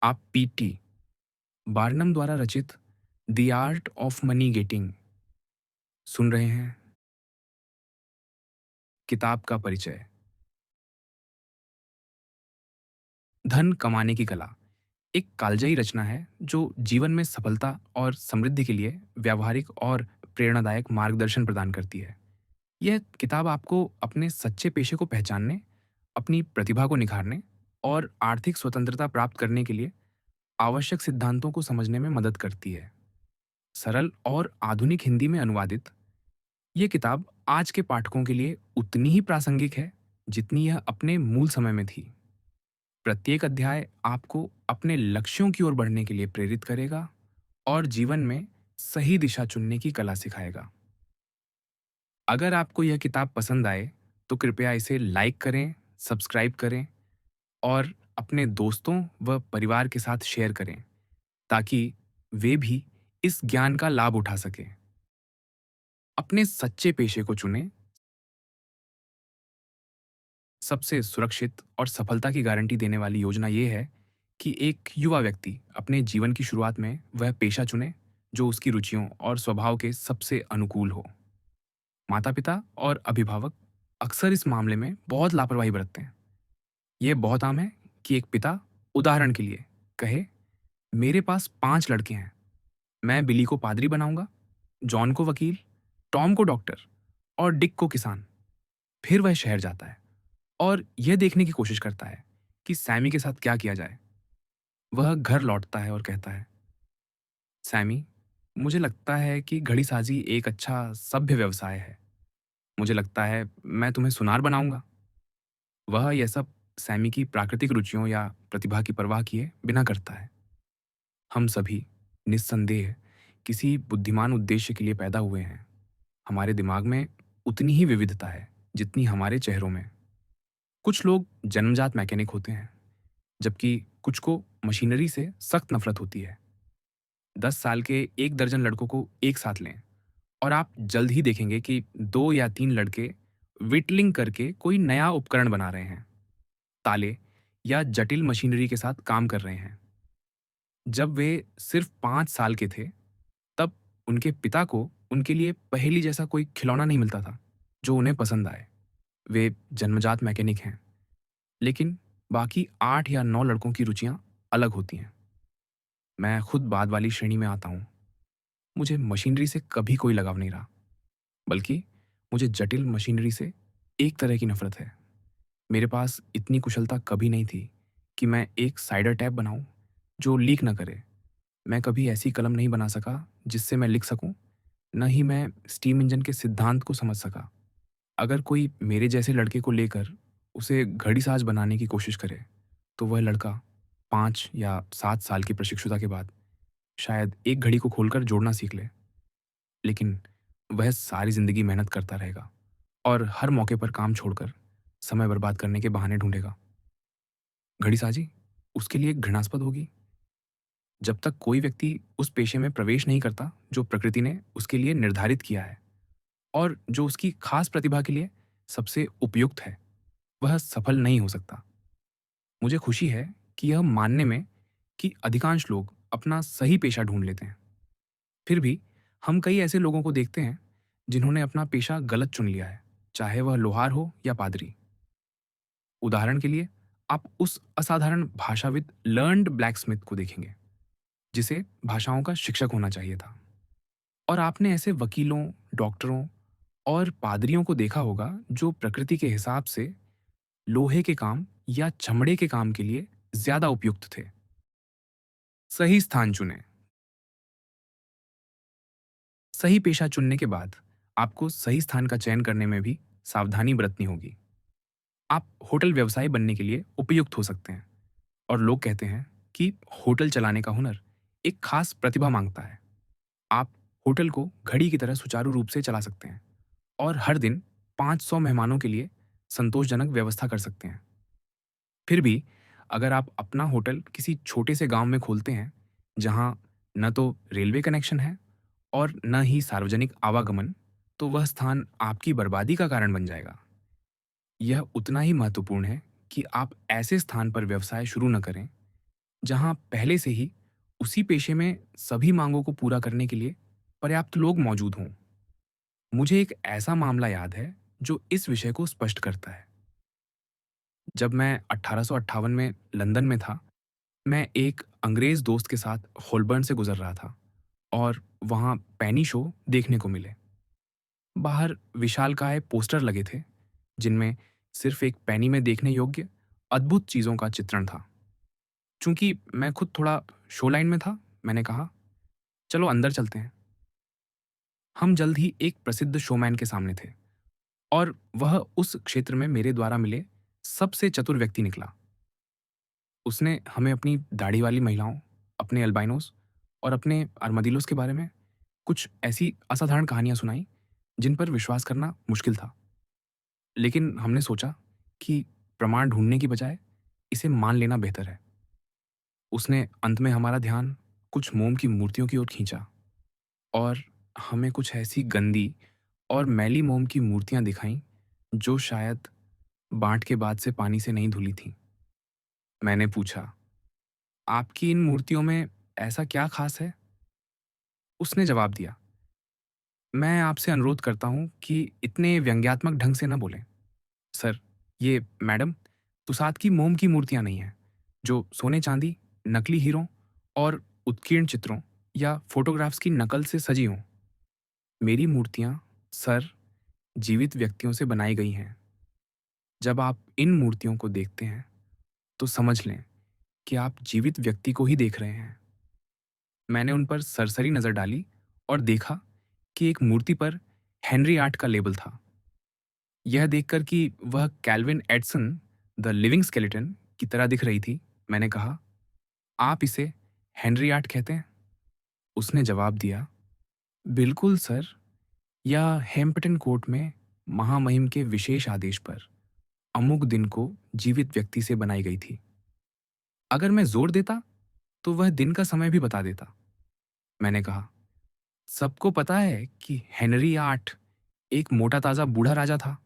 आप PT Barnum द्वारा रचित the art of money getting सुन रहे हैं। किताब का परिचय। धन कमाने की कला एक कालजयी रचना है जो जीवन में सफलता और समृद्धि के लिए व्यावहारिक और प्रेरणादायक मार्गदर्शन प्रदान करती है। यह किताब आपको अपने सच्चे पेशे को पहचानने, अपनी प्रतिभा को निखारने और आर्थिक स्वतंत्रता प्राप्त करने के लिए आवश्यक सिद्धांतों को समझने में मदद करती है। सरल और आधुनिक हिंदी में अनुवादित ये किताब आज के पाठकों के लिए उतनी ही प्रासंगिक है जितनी यह अपने मूल समय में थी। प्रत्येक अध्याय आपको अपने लक्ष्यों की ओर बढ़ने के लिए प्रेरित करेगा और जीवन में सही दिशा चुनने की कला सिखाएगा। अगर आपको यह किताब पसंद आए तो कृपया इसे लाइक करें, सब्सक्राइब करें और अपने दोस्तों व परिवार के साथ शेयर करें ताकि वे भी इस ज्ञान का लाभ उठा सकें। अपने सच्चे पेशे को चुनें। सबसे सुरक्षित और सफलता की गारंटी देने वाली योजना ये है कि एक युवा व्यक्ति अपने जीवन की शुरुआत में वह पेशा चुने जो उसकी रुचियों और स्वभाव के सबसे अनुकूल हो। माता-पिता और अभिभावक अक्सर इस मामले में बहुत लापरवाही बरतते हैं। यह बहुत आम है कि एक पिता उदाहरण के लिए कहे, मेरे पास 5 लड़के हैं, मैं बिली को पादरी बनाऊंगा, जॉन को वकील, टॉम को डॉक्टर और डिक को किसान। फिर वह शहर जाता है और यह देखने की कोशिश करता है कि सैमी के साथ क्या किया जाए। वह घर लौटता है और कहता है, सैमी, मुझे लगता है कि घड़ीसाजी एक अच्छा सभ्य व्यवसाय है। मुझे लगता है मैं तुम्हें सुनार बनाऊंगा। वह यह सब सैमी की प्राकृतिक रुचियों या प्रतिभा की परवाह किए बिना करता है। हम सभी निस्संदेह किसी बुद्धिमान उद्देश्य के लिए पैदा हुए हैं। हमारे दिमाग में उतनी ही विविधता है जितनी हमारे चेहरों में। कुछ लोग जन्मजात मैकेनिक होते हैं, जबकि कुछ को मशीनरी से सख्त नफरत होती है। 10 साल के 1 दर्जन लड़कों को एक साथ लें और आप जल्द ही देखेंगे कि 2 या 3 लड़के विटलिंग करके कोई नया उपकरण बना रहे हैं, ताले या जटिल मशीनरी के साथ काम कर रहे हैं। जब वे सिर्फ 5 साल के थे, तब उनके पिता को उनके लिए पहेली जैसा कोई खिलौना नहीं मिलता था जो उन्हें पसंद आए। वे जन्मजात मैकेनिक हैं, लेकिन बाकी 8 या 9 लड़कों की रुचियां अलग होती हैं। मैं खुद बाद वाली श्रेणी में आता हूँ। मुझे मशीनरी से कभी कोई लगाव नहीं रहा, बल्कि मुझे जटिल मशीनरी से एक तरह की नफरत है। मेरे पास इतनी कुशलता कभी नहीं थी कि मैं एक साइडर टैप बनाऊं जो लीक न करे। मैं कभी ऐसी कलम नहीं बना सका जिससे मैं लिख सकूं, न ही मैं स्टीम इंजन के सिद्धांत को समझ सका। अगर कोई मेरे जैसे लड़के को लेकर उसे घड़ीसाज बनाने की कोशिश करे, तो वह लड़का 5 या 7 साल की प्रशिक्षुता के बाद शायद एक घड़ी को खोलकर जोड़ना सीख ले, लेकिन वह सारी जिंदगी मेहनत करता रहेगा और हर मौके पर काम छोड़कर समय बर्बाद करने के बहाने ढूंढेगा। घड़ीसाजी उसके लिए घृणास्पद होगी। जब तक कोई व्यक्ति उस पेशे में प्रवेश नहीं करता जो प्रकृति ने उसके लिए निर्धारित किया है और जो उसकी खास प्रतिभा के लिए सबसे उपयुक्त है, वह सफल नहीं हो सकता। मुझे खुशी है कि यह मानने में कि अधिकांश लोग अपना सही पेशा ढूंढ लेते हैं। फिर भी हम कई ऐसे लोगों को देखते हैं जिन्होंने अपना पेशा गलत चुन लिया है, चाहे वह लोहार हो या पादरी। उदाहरण के लिए, आप उस असाधारण भाषाविद लर्न्ड ब्लैकस्मिथ को देखेंगे जिसे भाषाओं का शिक्षक होना चाहिए था। और आपने ऐसे वकीलों, डॉक्टरों और पादरियों को देखा होगा जो प्रकृति के हिसाब से लोहे के काम या चमड़े के काम के लिए ज्यादा उपयुक्त थे। सही स्थान चुनें। सही पेशा चुनने के बाद आपको सही स्थान का चयन करने में भी सावधानी बरतनी होगी। आप होटल व्यवसाय बनने के लिए उपयुक्त हो सकते हैं, और लोग कहते हैं कि होटल चलाने का हुनर एक खास प्रतिभा मांगता है। आप होटल को घड़ी की तरह सुचारू रूप से चला सकते हैं और हर दिन 500 मेहमानों के लिए संतोषजनक व्यवस्था कर सकते हैं। फिर भी अगर आप अपना होटल किसी छोटे से गांव में खोलते हैं जहां न तो रेलवे कनेक्शन है और न ही सार्वजनिक आवागमन, तो वह स्थान आपकी बर्बादी का कारण बन जाएगा। यह उतना ही महत्वपूर्ण है कि आप ऐसे स्थान पर व्यवसाय शुरू न करें जहाँ पहले से ही उसी पेशे में सभी मांगों को पूरा करने के लिए पर्याप्त लोग मौजूद हों। मुझे एक ऐसा मामला याद है जो इस विषय को स्पष्ट करता है। जब मैं 1858 में लंदन में था, मैं एक अंग्रेज दोस्त के साथ होलबर्न से गुजर रहा था और वहाँ पैनी शो देखने को मिले। बाहर विशालकाय पोस्टर लगे थे जिनमें सिर्फ एक पैनी में देखने योग्य अद्भुत चीज़ों का चित्रण था। चूंकि मैं खुद थोड़ा शो लाइन में था, मैंने कहा, चलो अंदर चलते हैं। हम जल्द ही एक प्रसिद्ध शोमैन के सामने थे और वह उस क्षेत्र में मेरे द्वारा मिले सबसे चतुर व्यक्ति निकला। उसने हमें अपनी दाढ़ी वाली महिलाओं, अपने अल्बाइनोस और अपने आर्madillos के बारे में कुछ ऐसी असाधारण कहानियां सुनाई जिन पर विश्वास करना मुश्किल था। लेकिन हमने सोचा कि प्रमाण ढूंढने की बजाय इसे मान लेना बेहतर है। उसने अंत में हमारा ध्यान कुछ मोम की मूर्तियों की ओर खींचा और हमें कुछ ऐसी गंदी और मैली मोम की मूर्तियां दिखाईं जो शायद बांट के बाद से पानी से नहीं धुली थीं। मैंने पूछा, आपकी इन मूर्तियों में ऐसा क्या खास है? उसने जवाब दिया, मैं आपसे अनुरोध करता हूं कि इतने व्यंग्यात्मक ढंग से न बोलें। सर, ये मैडम तुसाद की मोम की मूर्तियां नहीं हैं जो सोने चांदी, नकली हीरों और उत्कीर्ण चित्रों या फोटोग्राफ्स की नकल से सजी हों। मेरी मूर्तियां, सर, जीवित व्यक्तियों से बनाई गई हैं। जब आप इन मूर्तियों को देखते हैं तो समझ लें कि आप जीवित व्यक्ति को ही देख रहे हैं। मैंने उन पर सरसरी नजर डाली और देखा कि एक मूर्ति पर हेनरी आर्ट का लेबल था। यह देखकर कि वह Calvin Edson the living skeleton की तरह दिख रही थी, मैंने कहा, आप इसे हेनरी आर्ट कहते हैं? उसने जवाब दिया, बिल्कुल सर, यह हेम्पटन कोर्ट में महामहिम के विशेष आदेश पर अमुक दिन को जीवित व्यक्ति से बनाई गई थी। अगर मैं जोर देता तो वह दिन का समय भी बता देता। मैंने कहा, सबको पता है कि हेनरी आठ एक मोटा ताजा बूढ़ा राजा था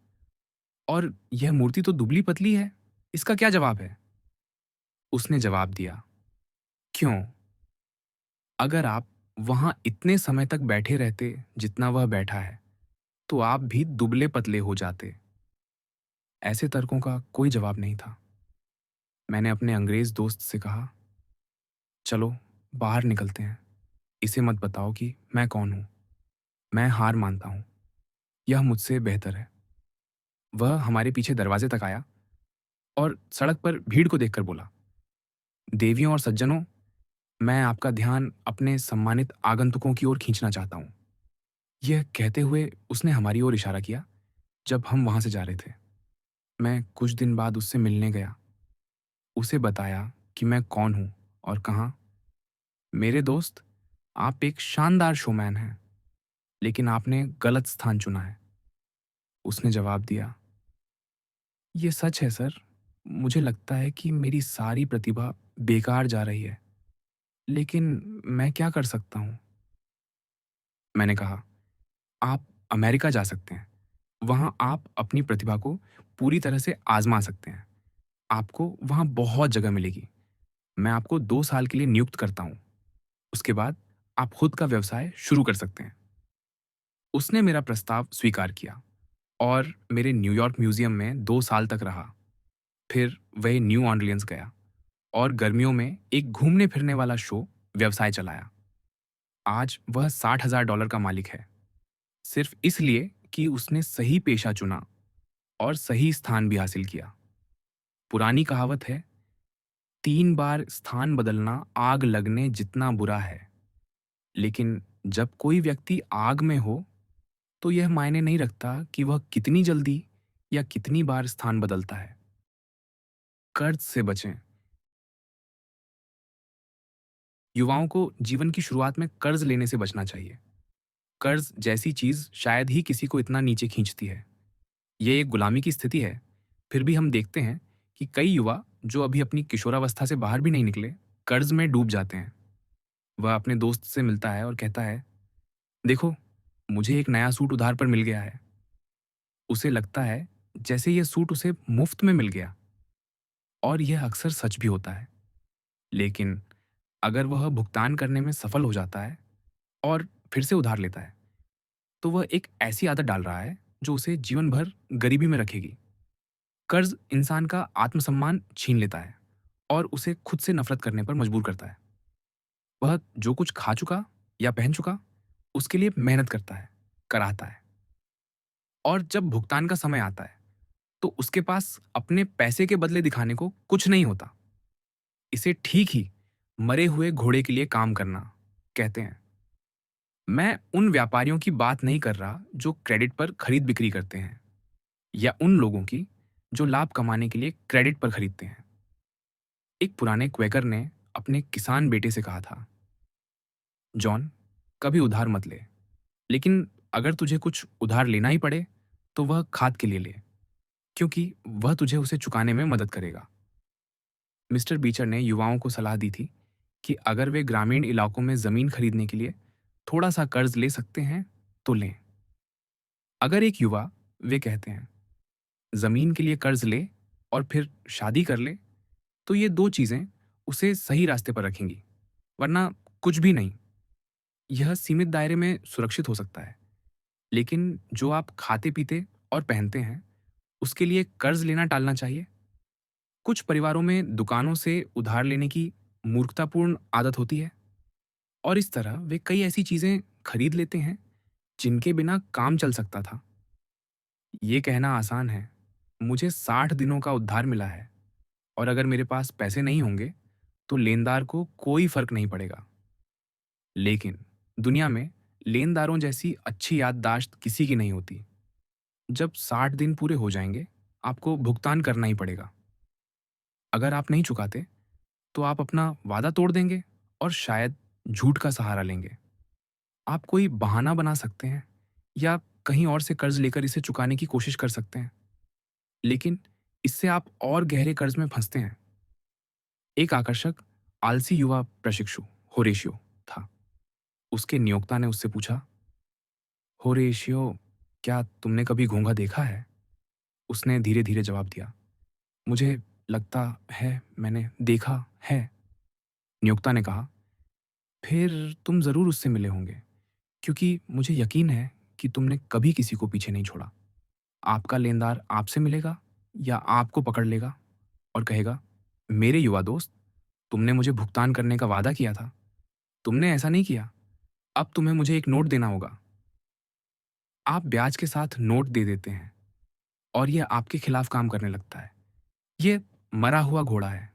और यह मूर्ति तो दुबली पतली है। इसका क्या जवाब है? उसने जवाब दिया, क्यों? अगर आप वहां इतने समय तक बैठे रहते जितना वह बैठा है, तो आप भी दुबले पतले हो जाते। ऐसे तर्कों का कोई जवाब नहीं था। मैंने अपने अंग्रेज दोस्त से कहा, चलो बाहर निकलते हैं। इसे मत बताओ कि मैं कौन हूं। मैं हार मानता हूं। यह मुझसे बेहतर है। वह हमारे पीछे दरवाजे तक आया और सड़क पर भीड़ को देखकर बोला, देवियों और सज्जनों, मैं आपका ध्यान अपने सम्मानित आगंतुकों की ओर खींचना चाहता हूं। यह कहते हुए उसने हमारी ओर इशारा किया जब हम वहां से जा रहे थे। मैं कुछ दिन बाद उससे मिलने गया। उसे बताया कि मैं कौन हूं और कहा, मेरे दोस्त, आप एक शानदार शोमैन हैं, लेकिन आपने गलत स्थान चुना है। उसने जवाब दिया, ये सच है सर। मुझे लगता है कि मेरी सारी प्रतिभा बेकार जा रही है, लेकिन मैं क्या कर सकता हूँ? मैंने कहा, आप अमेरिका जा सकते हैं। वहाँ आप अपनी प्रतिभा को पूरी तरह से आजमा सकते हैं। आपको वहाँ बहुत जगह मिलेगी। मैं आपको 2 साल के लिए नियुक्त करता हूँ। उसके बाद आप खुद का व्यवसाय शुरू कर सकते हैं। उसने मेरा प्रस्ताव स्वीकार किया और मेरे न्यूयॉर्क म्यूजियम में 2 साल तक रहा। फिर वह न्यू ऑर्लियंस गया और गर्मियों में एक घूमने फिरने वाला शो व्यवसाय चलाया। आज वह $60,000 का मालिक है, सिर्फ इसलिए कि उसने सही पेशा चुना और सही स्थान भी हासिल किया। पुरानी कहावत है, 3 बार स्थान बदलना आग लगने जितना बुरा है, लेकिन जब कोई व्यक्ति आग में हो तो यह मायने नहीं रखता कि वह कितनी जल्दी या कितनी बार स्थान बदलता है। कर्ज से बचें। युवाओं को जीवन की शुरुआत में कर्ज लेने से बचना चाहिए। कर्ज जैसी चीज शायद ही किसी को इतना नीचे खींचती है। ये एक गुलामी की स्थिति है। फिर भी हम देखते हैं कि कई युवा जो अभी अपनी किशोरावस्था से बाहर भी नहीं निकले, कर्ज में डूब जाते हैं। वह अपने दोस्त से मिलता है और कहता है, देखो, मुझे एक नया सूट उधार पर मिल गया है। उसे लगता है जैसे यह सूट उसे मुफ्त में मिल गया, और यह अक्सर सच भी होता है। लेकिन अगर वह भुगतान करने में सफल हो जाता है और फिर से उधार लेता है, तो वह एक ऐसी आदत डाल रहा है जो उसे जीवन भर गरीबी में रखेगी। कर्ज इंसान का आत्मसम्मान छीन लेता है और उसे खुद से नफरत करने पर मजबूर करता है। वह जो कुछ खा चुका या पहन चुका, उसके लिए मेहनत करता है, कराहता है, और जब भुगतान का समय आता है, तो उसके पास अपने पैसे के बदले दिखाने को कुछ नहीं होता। इसे ठीक ही मरे हुए घोड़े के लिए काम करना कहते हैं। मैं उन व्यापारियों की बात नहीं कर रहा जो क्रेडिट पर खरीद बिक्री करते हैं, या उन लोगों की जो लाभ कमाने के लिए क्रेडिट पर खरीदते हैं। एक पुराने क्वेकर ने अपने किसान बेटे से कहा था, जॉन, कभी उधार मत ले, लेकिन अगर तुझे कुछ उधार लेना ही पड़े, तो वह खाद के लिए ले, क्योंकि वह तुझे उसे चुकाने में मदद करेगा। मिस्टर बीचर ने युवाओं को सलाह दी थी कि अगर वे ग्रामीण इलाकों में जमीन खरीदने के लिए थोड़ा सा कर्ज ले सकते हैं, तो लें। अगर एक युवा, वे कहते हैं, जमीन के लिए कर्ज ले और फिर शादी कर ले, तो ये दो चीजें उसे सही रास्ते पर रखेंगी, वरना कुछ भी नहीं। यह सीमित दायरे में सुरक्षित हो सकता है, लेकिन जो आप खाते पीते और पहनते हैं, उसके लिए कर्ज लेना टालना चाहिए। कुछ परिवारों में दुकानों से उधार लेने की मूर्खतापूर्ण आदत होती है, और इस तरह वे कई ऐसी चीजें खरीद लेते हैं जिनके बिना काम चल सकता था। ये कहना आसान है, मुझे 60 दिनों का उधार मिला है, और अगर मेरे पास पैसे नहीं होंगे, तो लेनदार को कोई फर्क नहीं पड़ेगा। लेकिन दुनिया में लेनदारों जैसी अच्छी याददाश्त किसी की नहीं होती। जब 60 दिन पूरे हो जाएंगे, आपको भुगतान करना ही पड़ेगा। अगर आप नहीं चुकाते, तो आप अपना वादा तोड़ देंगे और शायद झूठ का सहारा लेंगे। आप कोई बहाना बना सकते हैं या कहीं और से कर्ज लेकर इसे चुकाने की कोशिश कर सकते हैं, लेकिन इससे आप और गहरे कर्ज में फंसते हैं। एक आकर्षक आलसी युवा प्रशिक्षु, होरेशियो, था। उसके नियोक्ता ने उससे पूछा, होरेशियो, क्या तुमने कभी घोंघा देखा है? उसने धीरे धीरे जवाब दिया, मुझे लगता है मैंने देखा है। नियोक्ता ने कहा, फिर तुम जरूर उससे मिले होंगे, क्योंकि मुझे यकीन है कि तुमने कभी किसी को पीछे नहीं छोड़ा। आपका लेनदार आपसे मिलेगा या आपको पकड़ लेगा और कहेगा, मेरे युवा दोस्त, तुमने मुझे भुगतान करने का वादा किया था, तुमने ऐसा नहीं किया, अब तुम्हें मुझे एक नोट देना होगा। आप ब्याज के साथ नोट दे देते हैं और यह आपके खिलाफ काम करने लगता है। यह मरा हुआ घोड़ा है।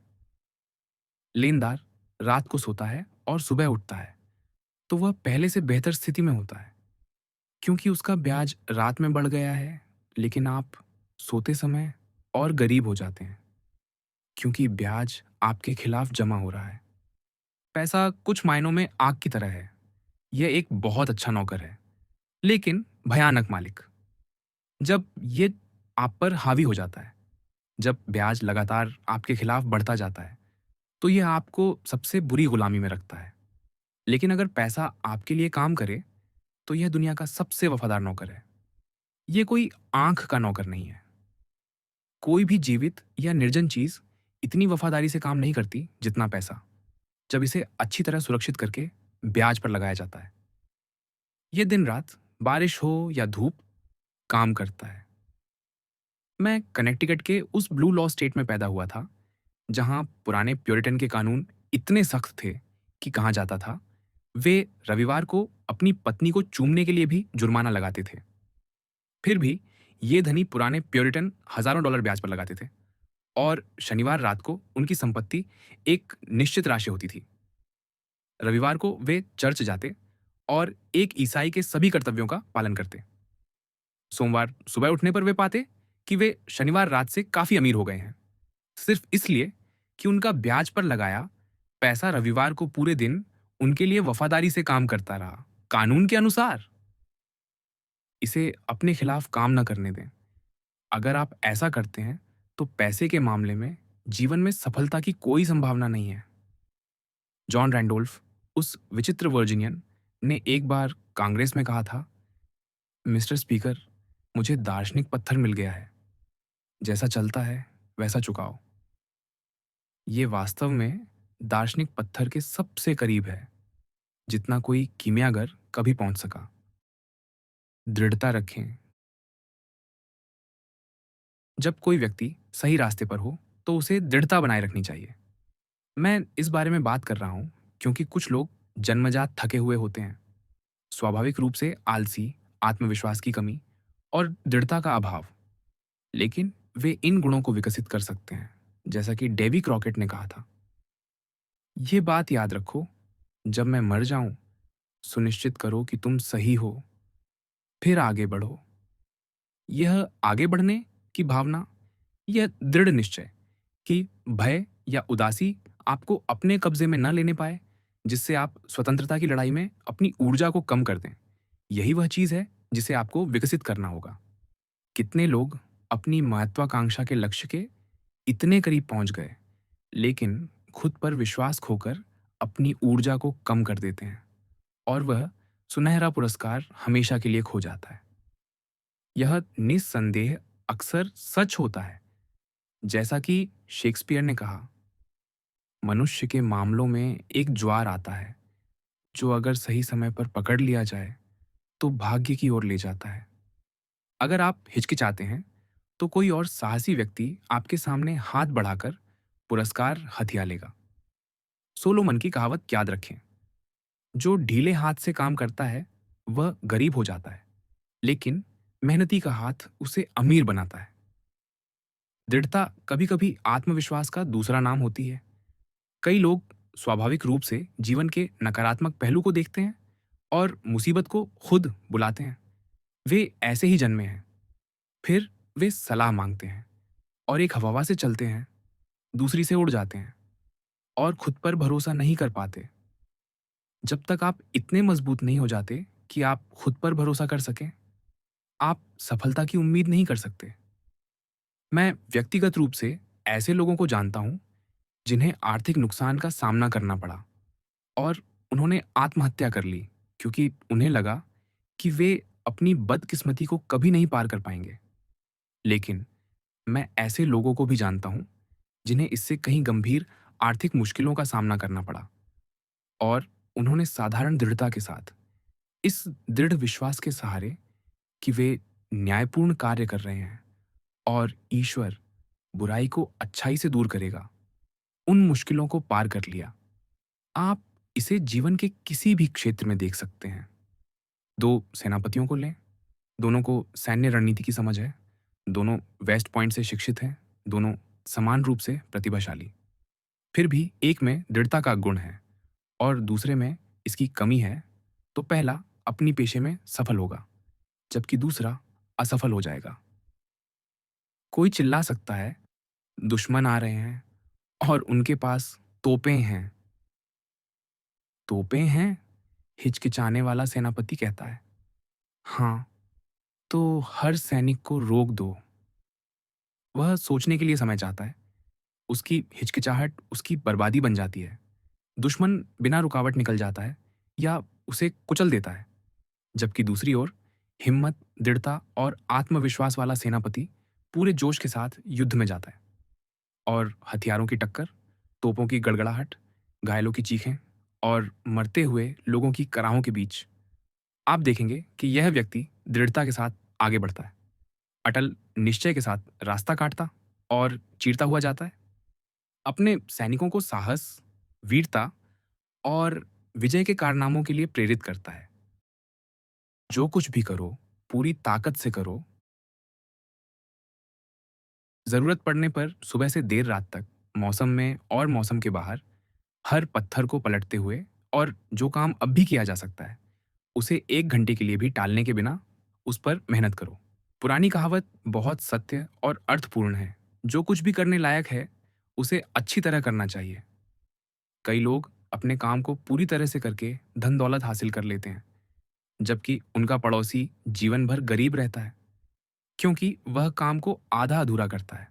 लेनदार रात को सोता है और सुबह उठता है, तो वह पहले से बेहतर स्थिति में होता है, क्योंकि उसका ब्याज रात में बढ़ गया है। लेकिन आप सोते समय और गरीब हो जाते हैं, क्योंकि ब्याज आपके खिलाफ जमा हो रहा है। पैसा कुछ मायनों में आग की तरह है। यह एक बहुत अच्छा नौकर है, लेकिन भयानक मालिक। जब ये आप पर हावी हो जाता है, जब ब्याज लगातार आपके खिलाफ बढ़ता जाता है, तो यह आपको सबसे बुरी गुलामी में रखता है। लेकिन अगर पैसा आपके लिए काम करे, तो यह दुनिया का सबसे वफादार नौकर है। यह कोई आंख का नौकर नहीं है। कोई भी जीवित या निर्जन चीज इतनी वफादारी से काम नहीं करती जितना पैसा, जब इसे अच्छी तरह सुरक्षित करके ब्याज पर लगाया जाता है। यह दिन रात, बारिश हो या धूप, काम करता है। मैं कनेक्टिकट के उस ब्लू लॉ स्टेट में पैदा हुआ था, जहां पुराने प्योरिटन के कानून इतने सख्त थे कि कहा जाता था, वे रविवार को अपनी पत्नी को चूमने के लिए भी जुर्माना लगाते थे। फिर भी ये धनी पुराने प्योरिटन हजारों डॉलर ब्याज पर लगाते थे, और शनिवार रात को उनकी संपत्ति एक निश्चित राशि होती थी। रविवार को वे चर्च जाते और एक ईसाई के सभी कर्तव्यों का पालन करते। सोमवार सुबह उठने पर वे पाते कि वे शनिवार रात से काफी अमीर हो गए हैं, सिर्फ इसलिए कि उनका ब्याज पर लगाया पैसा रविवार को पूरे दिन उनके लिए वफादारी से काम करता रहा, कानून के अनुसार। इसे अपने खिलाफ काम न करने दें। अगर आप ऐसा करते हैं, तो पैसे के मामले में जीवन में सफलता की कोई संभावना नहीं है। जॉन रैंडोल्फ, उस विचित्र वर्जीनियन, ने एक बार कांग्रेस में कहा था, मिस्टर स्पीकर, मुझे दार्शनिक पत्थर मिल गया है, जैसा चलता है वैसा चुकाओ। ये वास्तव में दार्शनिक पत्थर के सबसे करीब है जितना कोई कीमियागर कभी पहुंच सका। दृढ़ता रखें। जब कोई व्यक्ति सही रास्ते पर हो तो उसे दृढ़ता बनाए रखनी चाहिए। मैं इस बारे में बात कर रहा हूं क्योंकि कुछ लोग जन्मजात थके हुए होते हैं, स्वाभाविक रूप से आलसी, आत्मविश्वास की कमी और दृढ़ता का अभाव। लेकिन वे इन गुणों को विकसित कर सकते हैं, जैसा कि डेवी क्रॉकेट ने कहा था। ये बात याद रखो, जब मैं मर जाऊं, सुनिश्चित करो कि तुम सही हो, फिर आगे बढ़ो। यह आगे बढ़ने की भावना, यह दृढ़ निश्चय कि भय या उदासी आपको अपने कब्जे में न लेने पाए, जिससे आप स्वतंत्रता की लड़ाई में अपनी ऊर्जा को कम कर दें। यही वह चीज़ है जिसे आपको विकसित करना होगा। कितने लोग अपनी महत्वाकांक्षा के लक्ष्य के इतने करीब पहुंच गए, लेकिन खुद पर विश्वास खोकर अपनी ऊर्जा को कम कर देते हैं और वह सुनहरा पुरस्कार हमेशा के लिए खो जाता है। यह निस्संदेह अक्सर सच होता है। जैसा कि शेक्सपियर ने कहा, मनुष्य के मामलों में एक ज्वार आता है जो अगर सही समय पर पकड़ लिया जाए तो भाग्य की ओर ले जाता है। अगर आप हिचकिचाते हैं तो कोई और साहसी व्यक्ति आपके सामने हाथ बढ़ाकर पुरस्कार हथिया लेगा। सोलोमन की कहावत याद रखें, जो ढीले हाथ से काम करता है वह गरीब हो जाता है, लेकिन मेहनती का हाथ उसे अमीर बनाता है। दृढ़ता कभी कभी आत्मविश्वास का दूसरा नाम होती है। कई लोग स्वाभाविक रूप से जीवन के नकारात्मक पहलू को देखते हैं और मुसीबत को खुद बुलाते हैं। वे ऐसे ही जन्मे हैं। फिर वे सलाह मांगते हैं और एक हवा से चलते हैं, दूसरी से उड़ जाते हैं और खुद पर भरोसा नहीं कर पाते। जब तक आप इतने मजबूत नहीं हो जाते कि आप खुद पर भरोसा कर सकें, आप सफलता की उम्मीद नहीं कर सकते। मैं व्यक्तिगत रूप से ऐसे लोगों को जानता हूं जिन्हें आर्थिक नुकसान का सामना करना पड़ा और उन्होंने आत्महत्या कर ली क्योंकि उन्हें लगा कि वे अपनी बदकिस्मती को कभी नहीं पार कर पाएंगे। लेकिन मैं ऐसे लोगों को भी जानता हूं जिन्हें इससे कहीं गंभीर आर्थिक मुश्किलों का सामना करना पड़ा और उन्होंने साधारण दृढ़ता के साथ, इस दृढ़ विश्वास के सहारे कि वे न्यायपूर्ण कार्य कर रहे हैं और ईश्वर बुराई को अच्छाई से दूर करेगा, उन मुश्किलों को पार कर लिया। आप इसे जीवन के किसी भी क्षेत्र में देख सकते हैं। दो सेनापतियों को लें, दोनों को सैन्य रणनीति की समझ है, दोनों वेस्ट पॉइंट से शिक्षित हैं, दोनों समान रूप से प्रतिभाशाली। फिर भी एक में दृढ़ता का गुण है और दूसरे में इसकी कमी है, तो पहला अपनी पेशे में सफल होगा, जबकि दूसरा असफल हो जाएगा। कोई चिल्ला सकता है, दुश्मन आ रहे हैं और उनके पास तोपें हैं। तोपें हैं? हिचकिचाने वाला सेनापति कहता है। हाँ, तो हर सैनिक को रोक दो। वह सोचने के लिए समय चाहता है। उसकी हिचकिचाहट उसकी बर्बादी बन जाती है। दुश्मन बिना रुकावट निकल जाता है या उसे कुचल देता है। जबकि दूसरी ओर हिम्मत, दृढ़ता और आत्मविश्वास वाला सेनापति पूरे जोश के साथ युद्ध में जाता है और हथियारों की टक्कर, तोपों की गड़गड़ाहट, घायलों की चीखें और मरते हुए लोगों की कराहों के बीच आप देखेंगे कि यह व्यक्ति दृढ़ता के साथ आगे बढ़ता है, अटल निश्चय के साथ रास्ता काटता और चीरता हुआ जाता है। अपने सैनिकों को साहस, वीरता और विजय के कारनामों के लिए प्रेरित करता है। जो कुछ भी करो, पूरी ताकत से करो। जरूरत पड़ने पर सुबह से देर रात तक, मौसम में और मौसम के बाहर, हर पत्थर को पलटते हुए, और जो काम अब भी किया जा सकता है उसे 1 घंटे के लिए भी टालने के बिना उस पर मेहनत करो। पुरानी कहावत बहुत सत्य और अर्थपूर्ण है। जो कुछ भी करने लायक है उसे अच्छी तरह करना चाहिए। कई लोग अपने काम को पूरी तरह से करके धन दौलत हासिल कर लेते हैं, जबकि उनका पड़ोसी जीवन भर गरीब रहता है क्योंकि वह काम को आधा अधूरा करता है।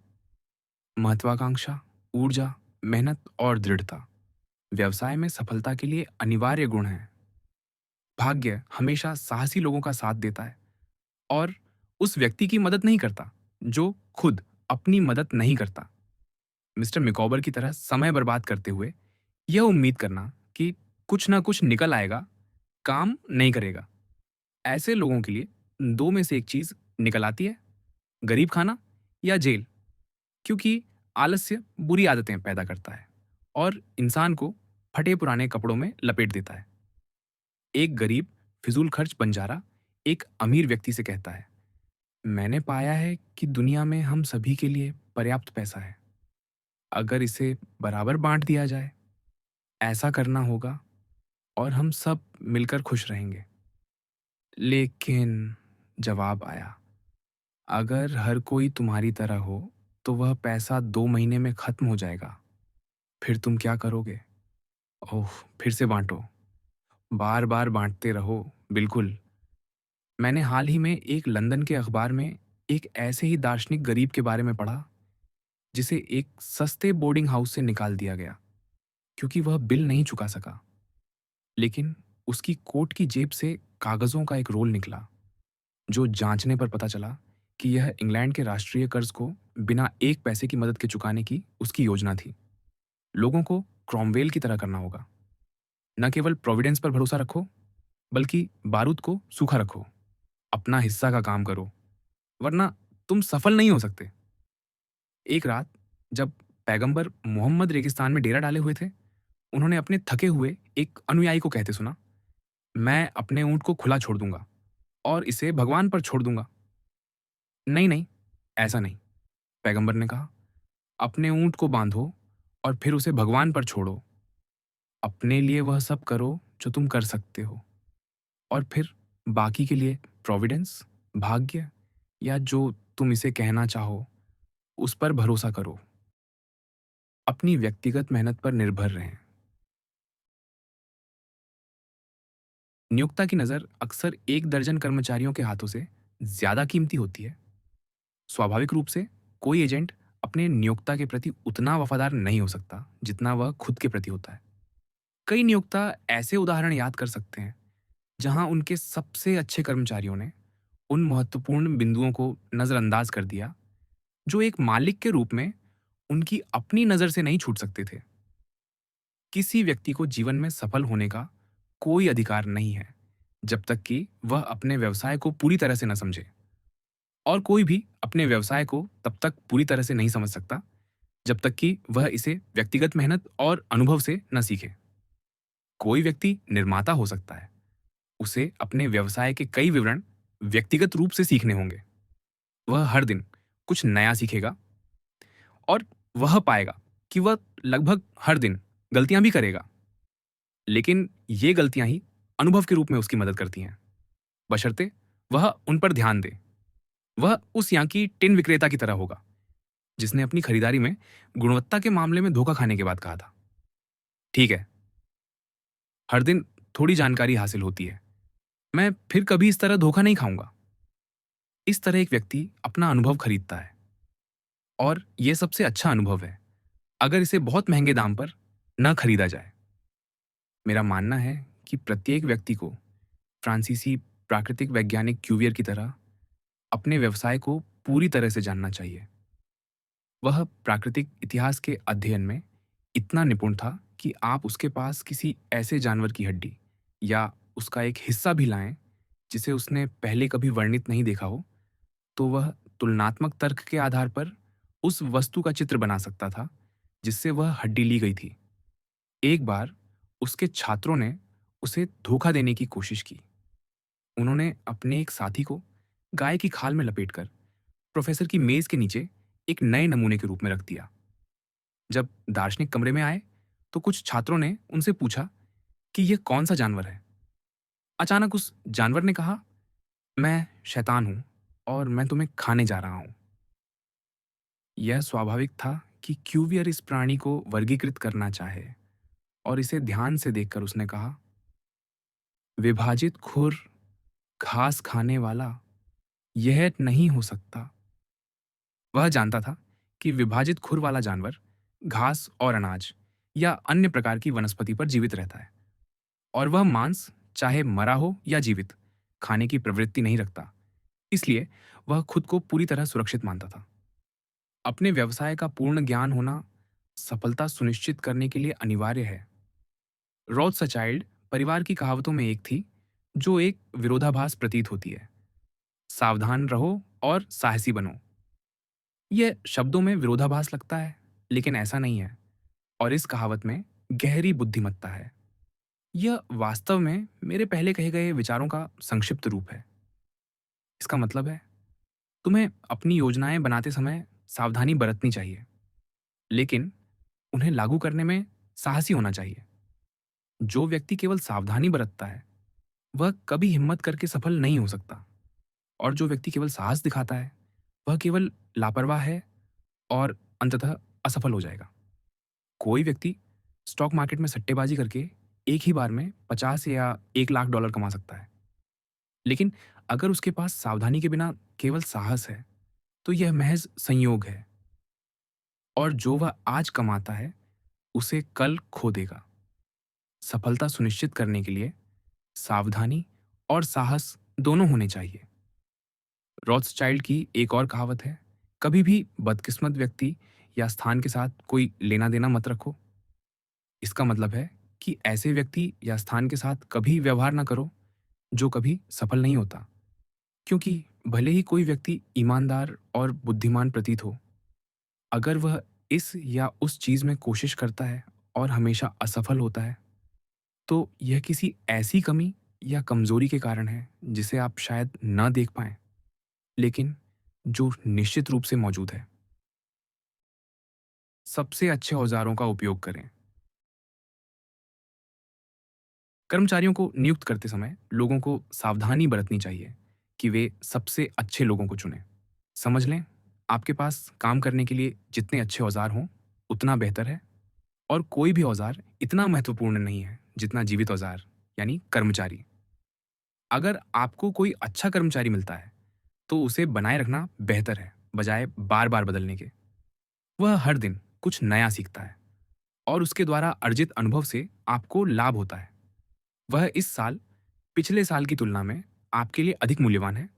महत्वाकांक्षा, ऊर्जा, मेहनत और दृढ़ता व्यवसाय में सफलता के लिए अनिवार्य गुण हैं। भाग्य हमेशा साहसी लोगों का साथ देता है और उस व्यक्ति की मदद नहीं करता जो खुद अपनी मदद नहीं करता। मिस्टर मिकॉबर की तरह समय बर्बाद करते हुए यह उम्मीद करना कि कुछ ना कुछ निकल आएगा, काम नहीं करेगा। ऐसे लोगों के लिए 2 में से एक चीज़ निकल आती है, गरीब खाना या जेल। क्योंकि आलस्य बुरी आदतें पैदा करता है और इंसान को फटे पुराने कपड़ों में लपेट देता है। एक गरीब फिजूल खर्च बंजारा एक अमीर व्यक्ति से कहता है, मैंने पाया है कि दुनिया में हम सभी के लिए पर्याप्त पैसा है। अगर इसे बराबर बांट दिया जाए, ऐसा करना होगा और हम सब मिलकर खुश रहेंगे। लेकिन जवाब आया, अगर हर कोई तुम्हारी तरह हो तो वह पैसा 2 महीने में खत्म हो जाएगा। फिर तुम क्या करोगे? ओह, फिर से बांटो, बार बार बांटते रहो। बिल्कुल। मैंने हाल ही में एक लंदन के अखबार में एक ऐसे ही दार्शनिक गरीब के बारे में पढ़ा जिसे एक सस्ते बोर्डिंग हाउस से निकाल दिया गया क्योंकि वह बिल नहीं चुका सका। लेकिन उसकी कोट की जेब से कागजों का एक रोल निकला जो जांचने पर पता चला कि यह इंग्लैंड के राष्ट्रीय कर्ज को बिना एक पैसे की मदद के चुकाने की उसकी योजना थी। लोगों को क्रॉमवेल की तरह करना होगा। न केवल प्रोविडेंस पर भरोसा रखो, बल्कि बारूद को सूखा रखो। अपना हिस्सा का काम करो, वरना तुम सफल नहीं हो सकते। एक रात जब पैगंबर मोहम्मद रेगिस्तान में डेरा डाले हुए थे, उन्होंने अपने थके हुए एक अनुयायी को कहते सुना, मैं अपने ऊंट को खुला छोड़ दूंगा और इसे भगवान पर छोड़ दूंगा। नहीं नहीं, ऐसा नहीं, पैगंबर ने कहा। अपने ऊंट को बांधो और फिर उसे भगवान पर छोड़ो। अपने लिए वह सब करो जो तुम कर सकते हो, और फिर बाकी के लिए प्रोविडेंस, भाग्य, या जो तुम इसे कहना चाहो, उस पर भरोसा करो। अपनी व्यक्तिगत मेहनत पर निर्भर रहें। नियोक्ता की नज़र अक्सर 1 दर्जन कर्मचारियों के हाथों से ज़्यादा कीमती होती है। स्वाभाविक रूप से कोई एजेंट अपने नियोक्ता के प्रति उतना वफादार नहीं हो सकता जितना वह खुद के प्रति होता है। कई नियोक्ता ऐसे उदाहरण याद कर सकते हैं जहां उनके सबसे अच्छे कर्मचारियों ने उन महत्वपूर्ण बिंदुओं को नज़रअंदाज कर दिया जो एक मालिक के रूप में उनकी अपनी नज़र से नहीं छूट सकते थे। किसी व्यक्ति को जीवन में सफल होने का कोई अधिकार नहीं है जब तक कि वह अपने व्यवसाय को पूरी तरह से न समझे, और कोई भी अपने व्यवसाय को तब तक पूरी तरह से नहीं समझ सकता जब तक कि वह इसे व्यक्तिगत मेहनत और अनुभव से न सीखे। कोई व्यक्ति निर्माता हो सकता है, उसे अपने व्यवसाय के कई विवरण व्यक्तिगत रूप से सीखने होंगे। वह हर दिन कुछ नया सीखेगा और वह पाएगा कि वह लगभग हर दिन गलतियां भी करेगा, लेकिन ये गलतियां ही अनुभव के रूप में उसकी मदद करती हैं, बशर्ते वह उन पर ध्यान दे। वह उस यहाँ की टिन विक्रेता की तरह होगा जिसने अपनी खरीदारी में गुणवत्ता के मामले में धोखा खाने के बाद कहा था, ठीक है, हर दिन थोड़ी जानकारी हासिल होती है, मैं फिर कभी इस तरह धोखा नहीं खाऊंगा। इस तरह एक व्यक्ति अपना अनुभव खरीदता है, और यह सबसे अच्छा अनुभव है अगर इसे बहुत महंगे दाम पर न खरीदा जाए। मेरा मानना है कि प्रत्येक व्यक्ति को फ्रांसीसी प्राकृतिक वैज्ञानिक क्यूवियर की तरह अपने व्यवसाय को पूरी तरह से जानना चाहिए। वह प्राकृतिक इतिहास के अध्ययन में इतना निपुण था कि आप उसके पास किसी ऐसे जानवर की हड्डी या उसका एक हिस्सा भी लाएं जिसे उसने पहले कभी वर्णित नहीं देखा हो, तो वह तुलनात्मक तर्क के आधार पर उस वस्तु का चित्र बना सकता था जिससे वह हड्डी ली गई थी। एक बार उसके छात्रों ने उसे धोखा देने की कोशिश की। उन्होंने अपने एक साथी को गाय की खाल में लपेटकर प्रोफेसर की मेज के नीचे एक नए नमूने के रूप में रख दिया। जब दार्शनिक कमरे में आए तो कुछ छात्रों ने उनसे पूछा कि यह कौन सा जानवर है। अचानक उस जानवर ने कहा, मैं शैतान हूं और मैं तुम्हें खाने जा रहा हूं। यह स्वाभाविक था कि क्यूवियर इस प्राणी को वर्गीकृत करना चाहे, और इसे ध्यान से देखकर उसने कहा, विभाजित खुर, घास खाने वाला, यह नहीं हो सकता। वह जानता था कि विभाजित खुर वाला जानवर घास और अनाज या अन्य प्रकार की वनस्पति पर जीवित रहता है, और वह मांस, चाहे मरा हो या जीवित, खाने की प्रवृत्ति नहीं रखता। इसलिए वह खुद को पूरी तरह सुरक्षित मानता था। अपने व्यवसाय का पूर्ण ज्ञान होना सफलता सुनिश्चित करने के लिए अनिवार्य है। रॉथ चाइल्ड परिवार की कहावतों में एक थी, जो एक विरोधाभास प्रतीत होती है। सावधान रहो और साहसी बनो। यह शब्दों में विरोधाभास लगता है, लेकिन ऐसा नहीं है। और इस कहावत में गहरी बुद्धिमत्ता है। यह वास्तव में मेरे पहले कहे गए विचारों का संक्षिप्त रूप है। इसका मतलब है, तुम्हें अपनी योजनाएं बनाते समय सावधानी बरतनी चाहिए, लेकिन उन्हें लागू करने में साहसी होना चाहिए। जो व्यक्ति केवल सावधानी बरतता है, वह कभी हिम्मत करके सफल नहीं हो सकता। और जो व्यक्ति केवल साहस दिखाता है, वह केवल लापरवाह है और अंततः असफल हो जाएगा। कोई व्यक्ति स्टॉक मार्केट में सट्टेबाजी करके एक ही बार में 50 या 1 लाख डॉलर कमा सकता है। लेकिन अगर उसके पास सावधानी के बिना केवल साहस है, तो यह महज संयोग है। और जो वह आज कमाता है, उसे कल खो देगा। सफलता सुनिश्चित करने के लिए सावधानी और साहस दोनों होने चाहिए। रॉथस्चाइल्ड की एक और कहावत है, कभी भी बदकिस्मत व्यक्ति या स्थान के साथ कोई लेना देना मत रखो। इसका मतलब है कि ऐसे व्यक्ति या स्थान के साथ कभी व्यवहार ना करो जो कभी सफल नहीं होता। क्योंकि भले ही कोई व्यक्ति ईमानदार और बुद्धिमान प्रतीत हो, अगर वह इस या उस चीज में कोशिश करता है और हमेशा असफल होता है, तो यह किसी ऐसी कमी या कमजोरी के कारण है जिसे आप शायद न देख पाएं, लेकिन जो निश्चित रूप से मौजूद है। सबसे अच्छे औजारों का उपयोग करें। कर्मचारियों को नियुक्त करते समय लोगों को सावधानी बरतनी चाहिए कि वे सबसे अच्छे लोगों को चुनें। समझ लें, आपके पास काम करने के लिए जितने अच्छे औजार हों, उतना बेहतर है। और कोई भी औजार इतना महत्वपूर्ण नहीं है जितना जीवित औजार, यानी कर्मचारी। अगर आपको कोई अच्छा कर्मचारी मिलता है, तो उसे बनाए रखना बेहतर है, बजाय बार-बार बदलने के। वह हर दिन कुछ नया सीखता है और उसके द्वारा अर्जित अनुभव से आपको लाभ होता है। वह इस साल पिछले साल की तुलना में आपके लिए अधिक मूल्यवान है।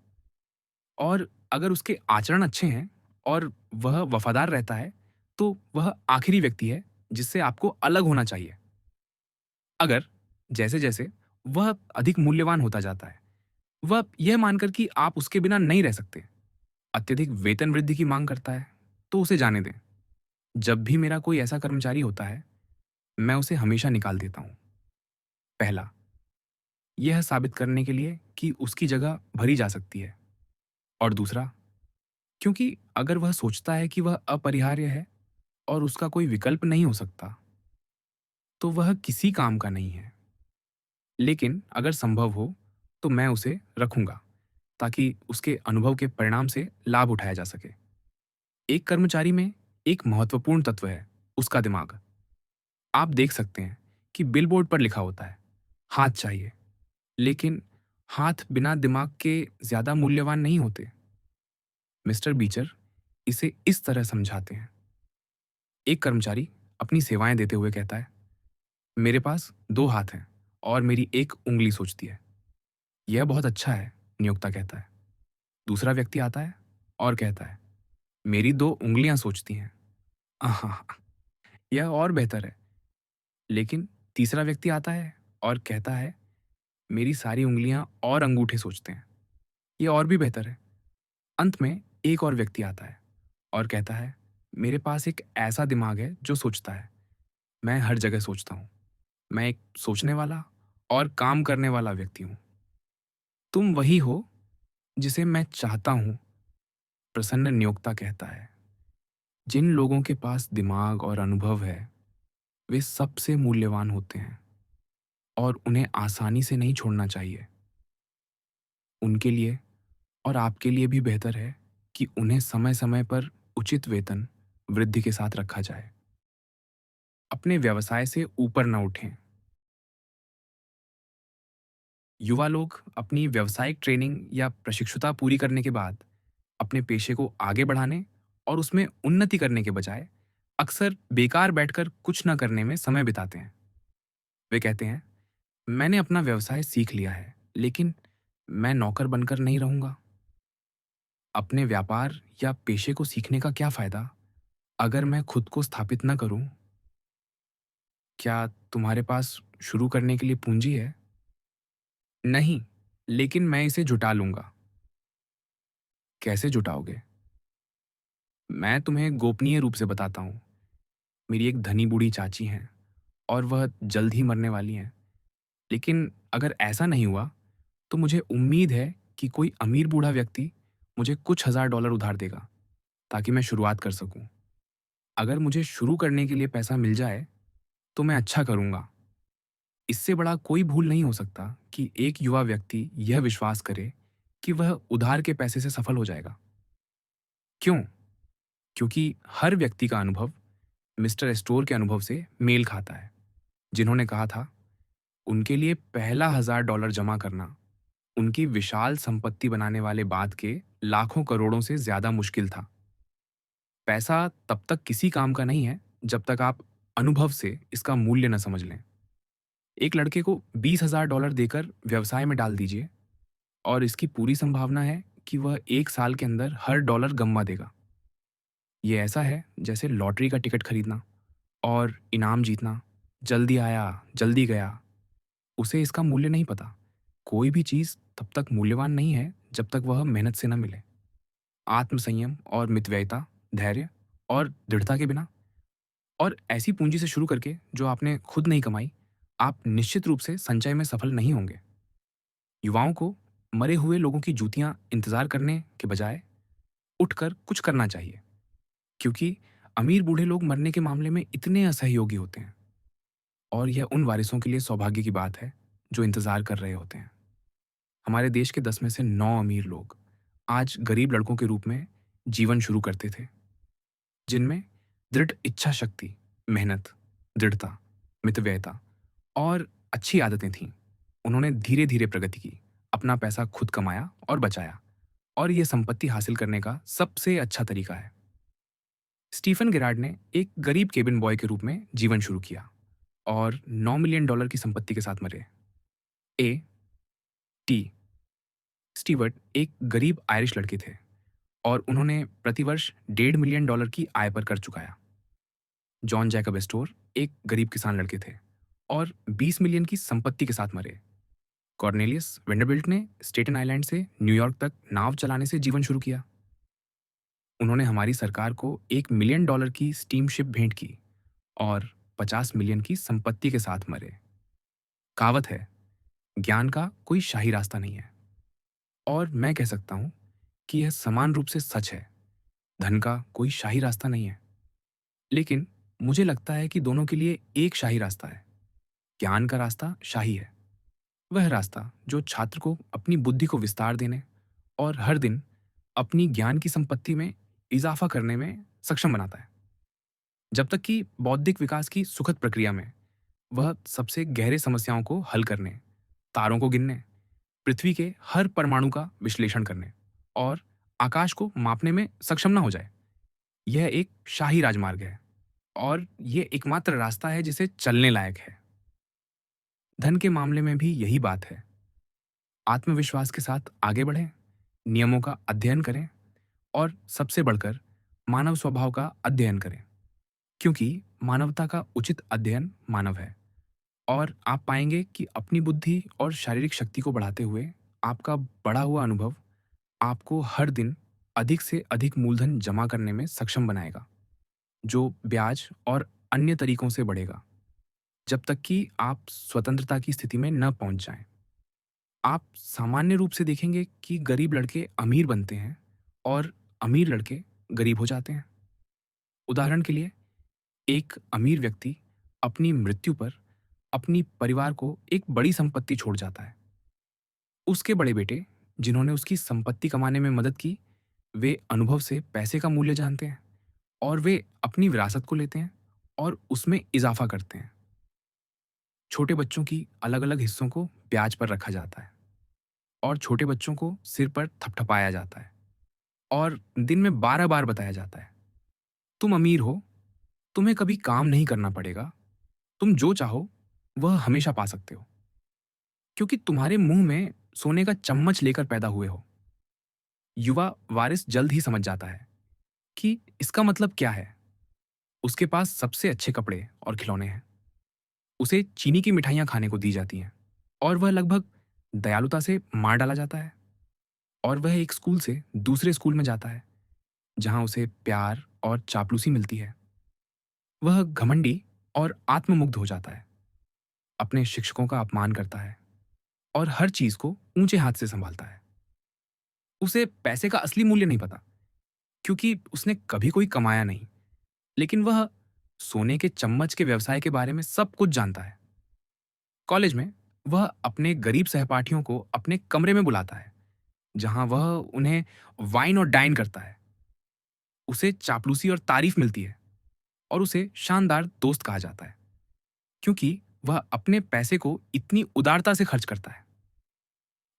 और अगर उसके आचरण अच्छे हैं और वह वफादार रहता है, तो वह आखिरी व्यक्ति है जिससे आपको अलग होना चाहिए। अगर जैसे-जैसे वह अधिक मूल्यवान होता जाता है, वह यह मानकर कि आप उसके बिना नहीं रह सकते, अत्यधिक वेतन वृद्धि की मांग करता है, तो उसे जाने दें। जब भी मेरा कोई ऐसा कर्मचारी होता है, मैं उसे हमेशा निकाल देता हूँ। पहला, यह साबित करने के लिए कि उसकी जगह भरी जा सकती है। और दूसरा, क्योंकि अगर वह सोचता है कि वह अपरिहार्य है और उसका कोई विकल्प नहीं हो सकता, तो वह किसी काम का नहीं है। लेकिन अगर संभव हो, तो मैं उसे रखूंगा, ताकि उसके अनुभव के परिणाम से लाभ उठाया जा सके। एक कर्मचारी में एक महत्वपूर्ण तत्व है, उसका दिमाग। आप देख सकते हैं कि बिलबोर्ड पर लिखा होता है, हाथ चाहिए। लेकिन हाथ बिना दिमाग के ज्यादा मूल्यवान नहीं होते। मिस्टर बीचर इसे इस तरह समझाते हैं। एक कर्मचारी अपनी सेवाएं देते हुए कहता है, मेरे पास 2 हाथ हैं और मेरी एक उंगली सोचती है। यह बहुत अच्छा है, नियोक्ता कहता है। दूसरा व्यक्ति आता है और कहता है, मेरी 2 उंगलियां सोचती हैं। आहा, यह और बेहतर है। लेकिन तीसरा व्यक्ति आता है और कहता है, मेरी सारी उंगलियां और अंगूठे सोचते हैं। यह और भी बेहतर है। अंत में एक और व्यक्ति आता है और कहता है, मेरे पास एक ऐसा दिमाग है जो सोचता है। मैं हर जगह सोचता हूँ। मैं एक सोचने वाला और काम करने वाला व्यक्ति हूँ। तुम वही हो जिसे मैं चाहता हूँ, प्रसन्न नियोक्ता कहता है। जिन लोगों के पास दिमाग और अनुभव है, वे सबसे मूल्यवान होते हैं और उन्हें आसानी से नहीं छोड़ना चाहिए। उनके लिए और आपके लिए भी बेहतर है कि उन्हें समय-समय पर उचित वेतन वृद्धि के साथ रखा जाए। अपने व्यवसाय से ऊपर न उठें। युवा लोग अपनी व्यावसायिक ट्रेनिंग या प्रशिक्षुता पूरी करने के बाद अपने पेशे को आगे बढ़ाने और उसमें उन्नति करने के बजाय अक्सर बेकार बैठकर कुछ न करने में समय बिताते हैं। वे कहते हैं, मैंने अपना व्यवसाय सीख लिया है, लेकिन मैं नौकर बनकर नहीं रहूंगा। अपने व्यापार या पेशे को सीखने का क्या फायदा अगर मैं खुद को स्थापित न करूं? क्या तुम्हारे पास शुरू करने के लिए पूंजी है? नहीं, लेकिन मैं इसे जुटा लूँगा। कैसे जुटाओगे? मैं तुम्हें गोपनीय रूप से बताता हूँ। मेरी एक धनी बूढ़ी चाची हैं और वह जल्द ही मरने वाली हैं। लेकिन अगर ऐसा नहीं हुआ, तो मुझे उम्मीद है कि कोई अमीर बूढ़ा व्यक्ति मुझे कुछ हज़ार डॉलर उधार देगा, ताकि मैं शुरुआत कर सकूँ। अगर मुझे शुरू करने के लिए पैसा मिल जाए, तो मैं अच्छा करूँगा। इससे बड़ा कोई भूल नहीं हो सकता कि एक युवा व्यक्ति यह विश्वास करे कि वह उधार के पैसे से सफल हो जाएगा। क्यों? क्योंकि हर व्यक्ति का अनुभव मिस्टर स्टोर के अनुभव से मेल खाता है, जिन्होंने कहा था, उनके लिए पहला $1000 जमा करना उनकी विशाल संपत्ति बनाने वाले बाद के लाखों करोड़ों से ज्यादा मुश्किल था। पैसा तब तक किसी काम का नहीं है जब तक आप अनुभव से इसका मूल्य न समझ लें। एक लड़के को $20,000 देकर व्यवसाय में डाल दीजिए और इसकी पूरी संभावना है कि वह 1 साल के अंदर हर डॉलर गंवा देगा। ये ऐसा है जैसे लॉटरी का टिकट खरीदना और इनाम जीतना। जल्दी आया, जल्दी गया। उसे इसका मूल्य नहीं पता। कोई भी चीज़ तब तक मूल्यवान नहीं है जब तक वह मेहनत से न मिले। आत्मसंयम और मितव्ययिता, धैर्य और दृढ़ता के बिना, और ऐसी पूंजी से शुरू करके जो आपने खुद नहीं कमाई, आप निश्चित रूप से संचय में सफल नहीं होंगे। युवाओं को मरे हुए लोगों की जूतियां इंतजार करने के बजाय उठकर कुछ करना चाहिए, क्योंकि अमीर बूढ़े लोग मरने के मामले में इतने असहयोगी होते हैं, और यह उन वारिसों के लिए सौभाग्य की बात है जो इंतजार कर रहे होते हैं। हमारे देश के 10 में से 9 अमीर लोग आज गरीब लड़कों के रूप में जीवन शुरू करते थे, जिनमें दृढ़ इच्छा शक्ति, मेहनत, दृढ़ता, मितव्ययिता और अच्छी आदतें थीं। उन्होंने धीरे-धीरे प्रगति की, अपना पैसा खुद कमाया और बचाया, और ये संपत्ति हासिल करने का सबसे अच्छा तरीका है। स्टीफन गेरार्ड ने एक गरीब केबिन बॉय के रूप में जीवन शुरू किया और $9 मिलियन की संपत्ति के साथ मरे। ए टी स्टीवर्ट एक गरीब आयरिश लड़के थे और उन्होंने प्रतिवर्ष $1.5 मिलियन की आय पर कर चुकाया। जॉन जैकब स्टोर एक गरीब किसान लड़के थे और 20 मिलियन की संपत्ति के साथ मरे। कॉर्नेलियस वेंडरबिल्ट ने स्टेटन आइलैंड से न्यूयॉर्क तक नाव चलाने से जीवन शुरू किया। उन्होंने हमारी सरकार को $1 मिलियन की स्टीमशिप भेंट की और 50 मिलियन की संपत्ति के साथ मरे। कहावत है, ज्ञान का कोई शाही रास्ता नहीं है, और मैं कह सकता हूं कि यह समान रूप से सच है। धन का कोई शाही रास्ता नहीं है, लेकिन मुझे लगता है कि दोनों के लिए एक शाही रास्ता है। ज्ञान का रास्ता शाही है, वह रास्ता जो छात्र को अपनी बुद्धि को विस्तार देने और हर दिन अपनी ज्ञान की संपत्ति में इजाफा करने में सक्षम बनाता है, जब तक कि बौद्धिक विकास की सुखद प्रक्रिया में वह सबसे गहरे समस्याओं को हल करने, तारों को गिनने, पृथ्वी के हर परमाणु का विश्लेषण करने और आकाश को मापने में सक्षम न हो जाए। यह एक शाही राजमार्ग है, और यह एकमात्र रास्ता है जिसे चलने लायक है। धन के मामले में भी यही बात है। आत्मविश्वास के साथ आगे बढ़ें, नियमों का अध्ययन करें और सबसे बढ़कर मानव स्वभाव का अध्ययन करें, क्योंकि मानवता का उचित अध्ययन मानव है। और आप पाएंगे कि अपनी बुद्धि और शारीरिक शक्ति को बढ़ाते हुए आपका बढ़ा हुआ अनुभव आपको हर दिन अधिक से अधिक मूलधन जमा करने में सक्षम बनाएगा, जो ब्याज और अन्य तरीकों से बढ़ेगा, जब तक कि आप स्वतंत्रता की स्थिति में न पहुंच जाएं। आप सामान्य रूप से देखेंगे कि गरीब लड़के अमीर बनते हैं और अमीर लड़के गरीब हो जाते हैं। उदाहरण के लिए, एक अमीर व्यक्ति अपनी मृत्यु पर अपनी परिवार को एक बड़ी संपत्ति छोड़ जाता है। उसके बड़े बेटे, जिन्होंने उसकी संपत्ति कमाने में मदद की, वे अनुभव से पैसे का मूल्य जानते हैं, और वे अपनी विरासत को लेते हैं और उसमें इजाफा करते हैं। छोटे बच्चों की अलग-अलग हिस्सों को ब्याज पर रखा जाता है और छोटे बच्चों को सिर पर थपथपाया जाता है और दिन में 12 बार बताया जाता है, तुम अमीर हो, तुम्हें कभी काम नहीं करना पड़ेगा, तुम जो चाहो वह हमेशा पा सकते हो, क्योंकि तुम्हारे मुंह में सोने का चम्मच लेकर पैदा हुए हो। युवा वारिस जल्द ही समझ जाता है कि इसका मतलब क्या है। उसके पास सबसे अच्छे कपड़े और खिलौने हैं, उसे चीनी की मिठाइयाँ खाने को दी जाती हैं और वह लगभग दयालुता से मार डाला जाता है और वह एक स्कूल से दूसरे स्कूल में जाता है, जहाँ उसे प्यार और चापलूसी मिलती है। वह घमंडी और आत्ममुग्ध हो जाता है, अपने शिक्षकों का अपमान करता है और हर चीज़ को ऊँचे हाथ से सँभालता है। उसे पैसे का असली मूल्य नहीं पता, क्योंकि उसने कभी कोई कमाया नहीं, लेकिन वह सोने के चम्मच के व्यवसाय के बारे में सब कुछ जानता है। कॉलेज में वह अपने गरीब सहपाठियों को अपने कमरे में बुलाता है, जहाँ वह उन्हें वाइन और डाइन करता है। उसे चापलूसी और तारीफ मिलती है और उसे शानदार दोस्त कहा जाता है, क्योंकि वह अपने पैसे को इतनी उदारता से खर्च करता है।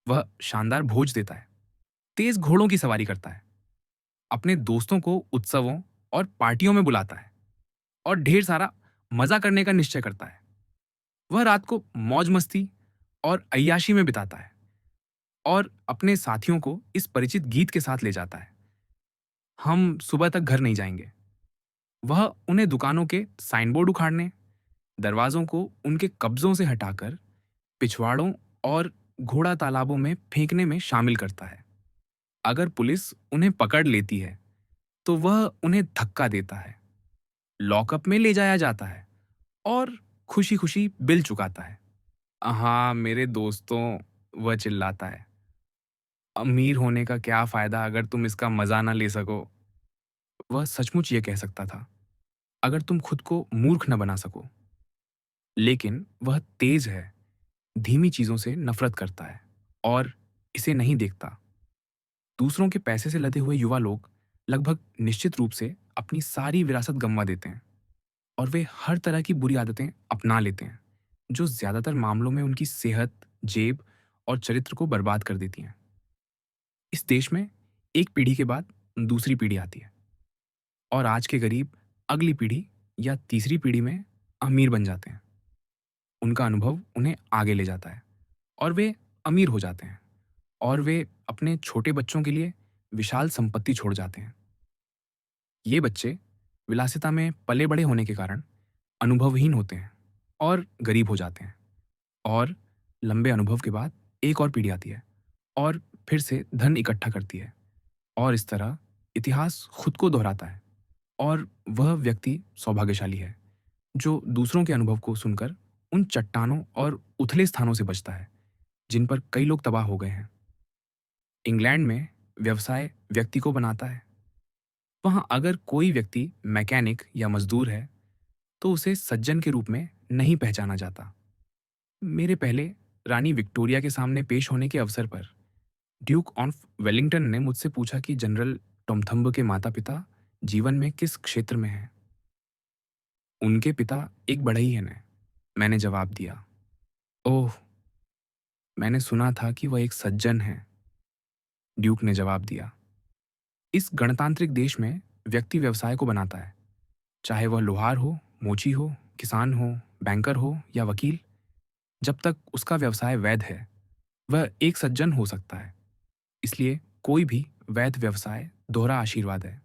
वह शानदार भोज देता है, तेज घोड़ों की सवारी करता है, अपने दोस्तों को उत्सवों और पार्टियों में बुलाता है और ढेर सारा मजा करने का निश्चय करता है। वह रात को मौज मस्ती और अय्याशी में बिताता है और अपने साथियों को इस परिचित गीत के साथ ले जाता है, हम सुबह तक घर नहीं जाएंगे। वह उन्हें दुकानों के साइन बोर्ड उखाड़ने, दरवाजों को उनके कब्जों से हटाकर पिछवाड़ों और घोड़ा तालाबों में फेंकने में शामिल करता है। अगर पुलिस उन्हें पकड़ लेती है तो वह उन्हें धक्का देता है, लॉकअप में ले जाया जाता है और खुशी खुशी बिल चुकाता है। हाँ मेरे दोस्तों, वह चिल्लाता है, अमीर होने का क्या फायदा अगर तुम इसका मजा ना ले सको। वह सचमुच ये कह सकता था, अगर तुम खुद को मूर्ख न बना सको। लेकिन वह तेज है, धीमी चीजों से नफरत करता है और इसे नहीं देखता। दूसरों के पैसे से लदे हुए युवा लोग लगभग निश्चित रूप से अपनी सारी विरासत गंवा देते हैं और वे हर तरह की बुरी आदतें अपना लेते हैं, जो ज्यादातर मामलों में उनकी सेहत, जेब और चरित्र को बर्बाद कर देती हैं। इस देश में एक पीढ़ी के बाद दूसरी पीढ़ी आती है और आज के गरीब अगली पीढ़ी या तीसरी पीढ़ी में अमीर बन जाते हैं। उनका अनुभव उन्हें आगे ले जाता है और वे अमीर हो जाते हैं और वे अपने छोटे बच्चों के लिए विशाल संपत्ति छोड़ जाते हैं। ये बच्चे विलासिता में पले बड़े होने के कारण अनुभवहीन होते हैं और गरीब हो जाते हैं और लंबे अनुभव के बाद एक और पीढ़ी आती है और फिर से धन इकट्ठा करती है और इस तरह इतिहास खुद को दोहराता है और वह व्यक्ति सौभाग्यशाली है जो दूसरों के अनुभव को सुनकर उन चट्टानों और उथले स्थानों से बचता है जिन पर कई लोग तबाह हो गए हैं। इंग्लैंड में व्यवसाय व्यक्ति को बनाता है। वहां अगर कोई व्यक्ति मैकेनिक या मजदूर है तो उसे सज्जन के रूप में नहीं पहचाना जाता। मेरे पहले रानी विक्टोरिया के सामने पेश होने के अवसर पर ड्यूक ऑफ वेलिंगटन ने मुझसे पूछा कि जनरल टोमथम्ब के माता पिता जीवन में किस क्षेत्र में हैं। उनके पिता एक बढ़ई हैं, मैंने जवाब दिया। ओह, मैंने सुना था कि वह एक सज्जन हैं, ड्यूक ने जवाब दिया। इस गणतांत्रिक देश में व्यक्ति व्यवसाय को बनाता है, चाहे वह लोहार हो, मोची हो, किसान हो, बैंकर हो या वकील। जब तक उसका व्यवसाय वैध है वह एक सज्जन हो सकता है। इसलिए कोई भी वैध व्यवसाय दोहरा आशीर्वाद है।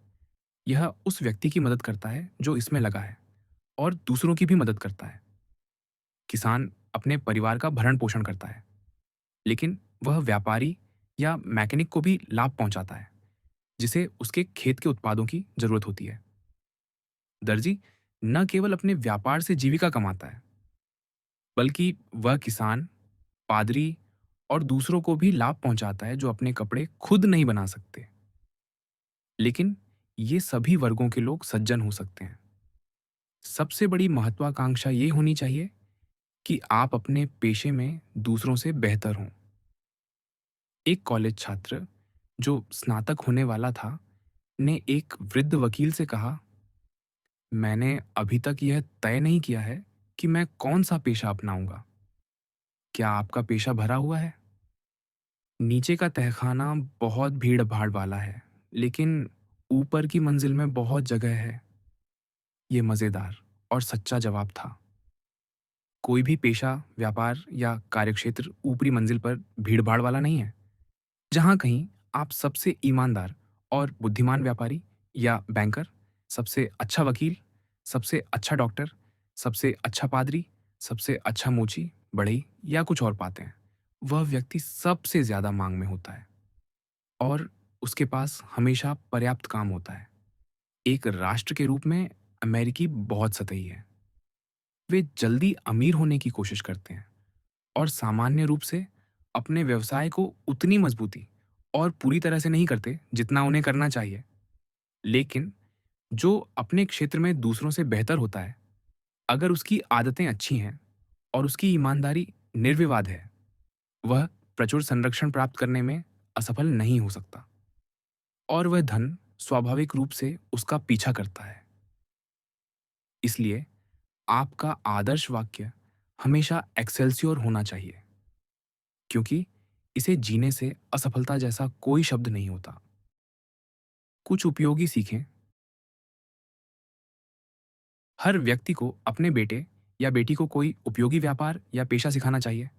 यह उस व्यक्ति की मदद करता है जो इसमें लगा है और दूसरों की भी मदद करता है। किसान अपने परिवार का भरण पोषण करता है, लेकिन वह व्यापारी या मैकेनिक को भी लाभ पहुंचाता है जिसे उसके खेत के उत्पादों की जरूरत होती है। दर्जी न केवल अपने व्यापार से जीविका कमाता है, बल्कि वह किसान, पादरी और दूसरों को भी लाभ पहुंचाता है जो अपने कपड़े खुद नहीं बना सकते। लेकिन ये सभी वर्गों के लोग सज्जन हो सकते हैं। सबसे बड़ी महत्वाकांक्षा ये होनी चाहिए कि आप अपने पेशे में दूसरों से बेहतर हों। एक कॉलेज छात्र जो स्नातक होने वाला था ने एक वृद्ध वकील से कहा, मैंने अभी तक यह तय नहीं किया है कि मैं कौन सा पेशा अपनाऊंगा। क्या आपका पेशा भरा हुआ है? नीचे का तहखाना बहुत भीड़ भाड़ वाला है, लेकिन ऊपर की मंजिल में बहुत जगह है। ये मजेदार और सच्चा जवाब था। कोई भी पेशा, व्यापार या कार्यक्षेत्र ऊपरी मंजिल पर भीड़-भाड़ वाला नहीं है। जहाँ कहीं आप सबसे ईमानदार और बुद्धिमान व्यापारी या बैंकर, सबसे अच्छा वकील, सबसे अच्छा डॉक्टर, सबसे अच्छा पादरी, सबसे अच्छा मोची, बढ़ई या कुछ और पाते हैं, वह व्यक्ति सबसे ज़्यादा मांग में होता है और उसके पास हमेशा पर्याप्त काम होता है। एक राष्ट्र के रूप में अमेरिकी बहुत सतही है। वे जल्दी अमीर होने की कोशिश करते हैं और सामान्य रूप से अपने व्यवसाय को उतनी मजबूती और पूरी तरह से नहीं करते जितना उन्हें करना चाहिए। लेकिन जो अपने क्षेत्र में दूसरों से बेहतर होता है, अगर उसकी आदतें अच्छी हैं और उसकी ईमानदारी निर्विवाद है, वह प्रचुर संरक्षण प्राप्त करने में असफल नहीं हो सकता और वह धन स्वाभाविक रूप से उसका पीछा करता है। इसलिए आपका आदर्श वाक्य हमेशा एक्सेल्सियोर होना चाहिए, क्योंकि इसे जीने से असफलता जैसा कोई शब्द नहीं होता। कुछ उपयोगी सीखें। हर व्यक्ति को अपने बेटे या बेटी को कोई उपयोगी व्यापार या पेशा सिखाना चाहिए,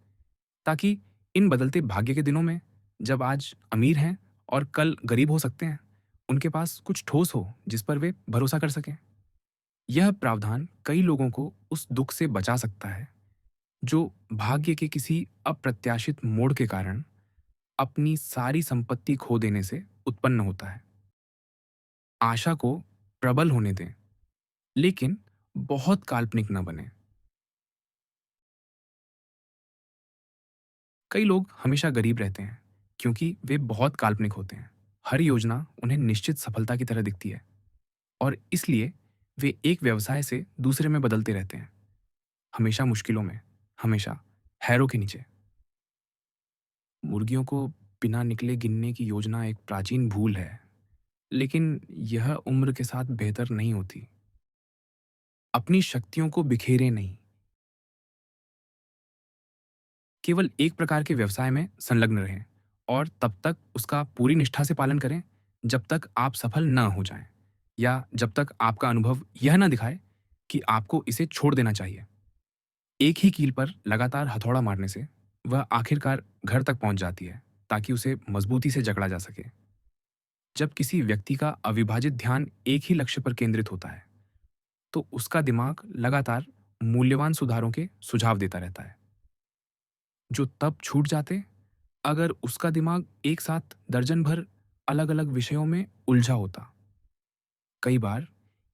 ताकि इन बदलते भाग्य के दिनों में, जब आज अमीर हैं और कल गरीब हो सकते हैं, उनके पास कुछ ठोस हो जिस पर वे भरोसा कर सकें। यह प्रावधान कई लोगों को उस दुख से बचा सकता है जो भाग्य के किसी अप्रत्याशित मोड़ के कारण अपनी सारी संपत्ति खो देने से उत्पन्न होता है। आशा को प्रबल होने दें, लेकिन बहुत काल्पनिक न बने। कई लोग हमेशा गरीब रहते हैं क्योंकि वे बहुत काल्पनिक होते हैं। हर योजना उन्हें निश्चित सफलता की तरह दिखती है और इसलिए वे एक व्यवसाय से दूसरे में बदलते रहते हैं, हमेशा मुश्किलों में, हमेशा हैरों के नीचे। मुर्गियों को बिना निकले गिनने की योजना एक प्राचीन भूल है, लेकिन यह उम्र के साथ बेहतर नहीं होती। अपनी शक्तियों को बिखेरें नहीं, केवल एक प्रकार के व्यवसाय में संलग्न रहें और तब तक उसका पूरी निष्ठा से पालन करें जब तक आप सफल न हो जाएं, या जब तक आपका अनुभव यह न दिखाए कि आपको इसे छोड़ देना चाहिए। एक ही कील पर लगातार हथौड़ा मारने से वह आखिरकार घर तक पहुंच जाती है, ताकि उसे मजबूती से जकड़ा जा सके। जब किसी व्यक्ति का अविभाजित ध्यान एक ही लक्ष्य पर केंद्रित होता है, तो उसका दिमाग लगातार मूल्यवान सुधारों के सुझाव देता रहता है, जो तब छूट जाते अगर उसका दिमाग एक साथ दर्जन भर अलग अलग विषयों में उलझा होता। कई बार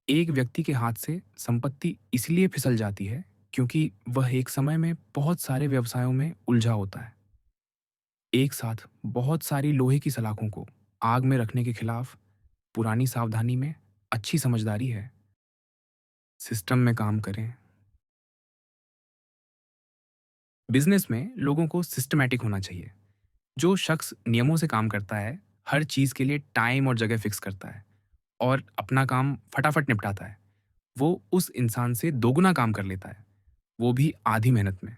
एक व्यक्ति के हाथ से संपत्ति इसलिए फिसल जाती है क्योंकि वह एक समय में बहुत सारे व्यवसायों में उलझा होता है। एक साथ बहुत सारी लोहे की सलाखों को आग में रखने के खिलाफ पुरानी सावधानी में अच्छी समझदारी है। सिस्टम में काम करें। बिजनेस में लोगों को सिस्टमैटिक होना चाहिए। जो शख्स नियमों से काम करता है, हर चीज के लिए टाइम और जगह फिक्स करता है और अपना काम फटाफट निपटाता है, वो उस इंसान से दोगुना काम कर लेता है, वो भी आधी मेहनत में,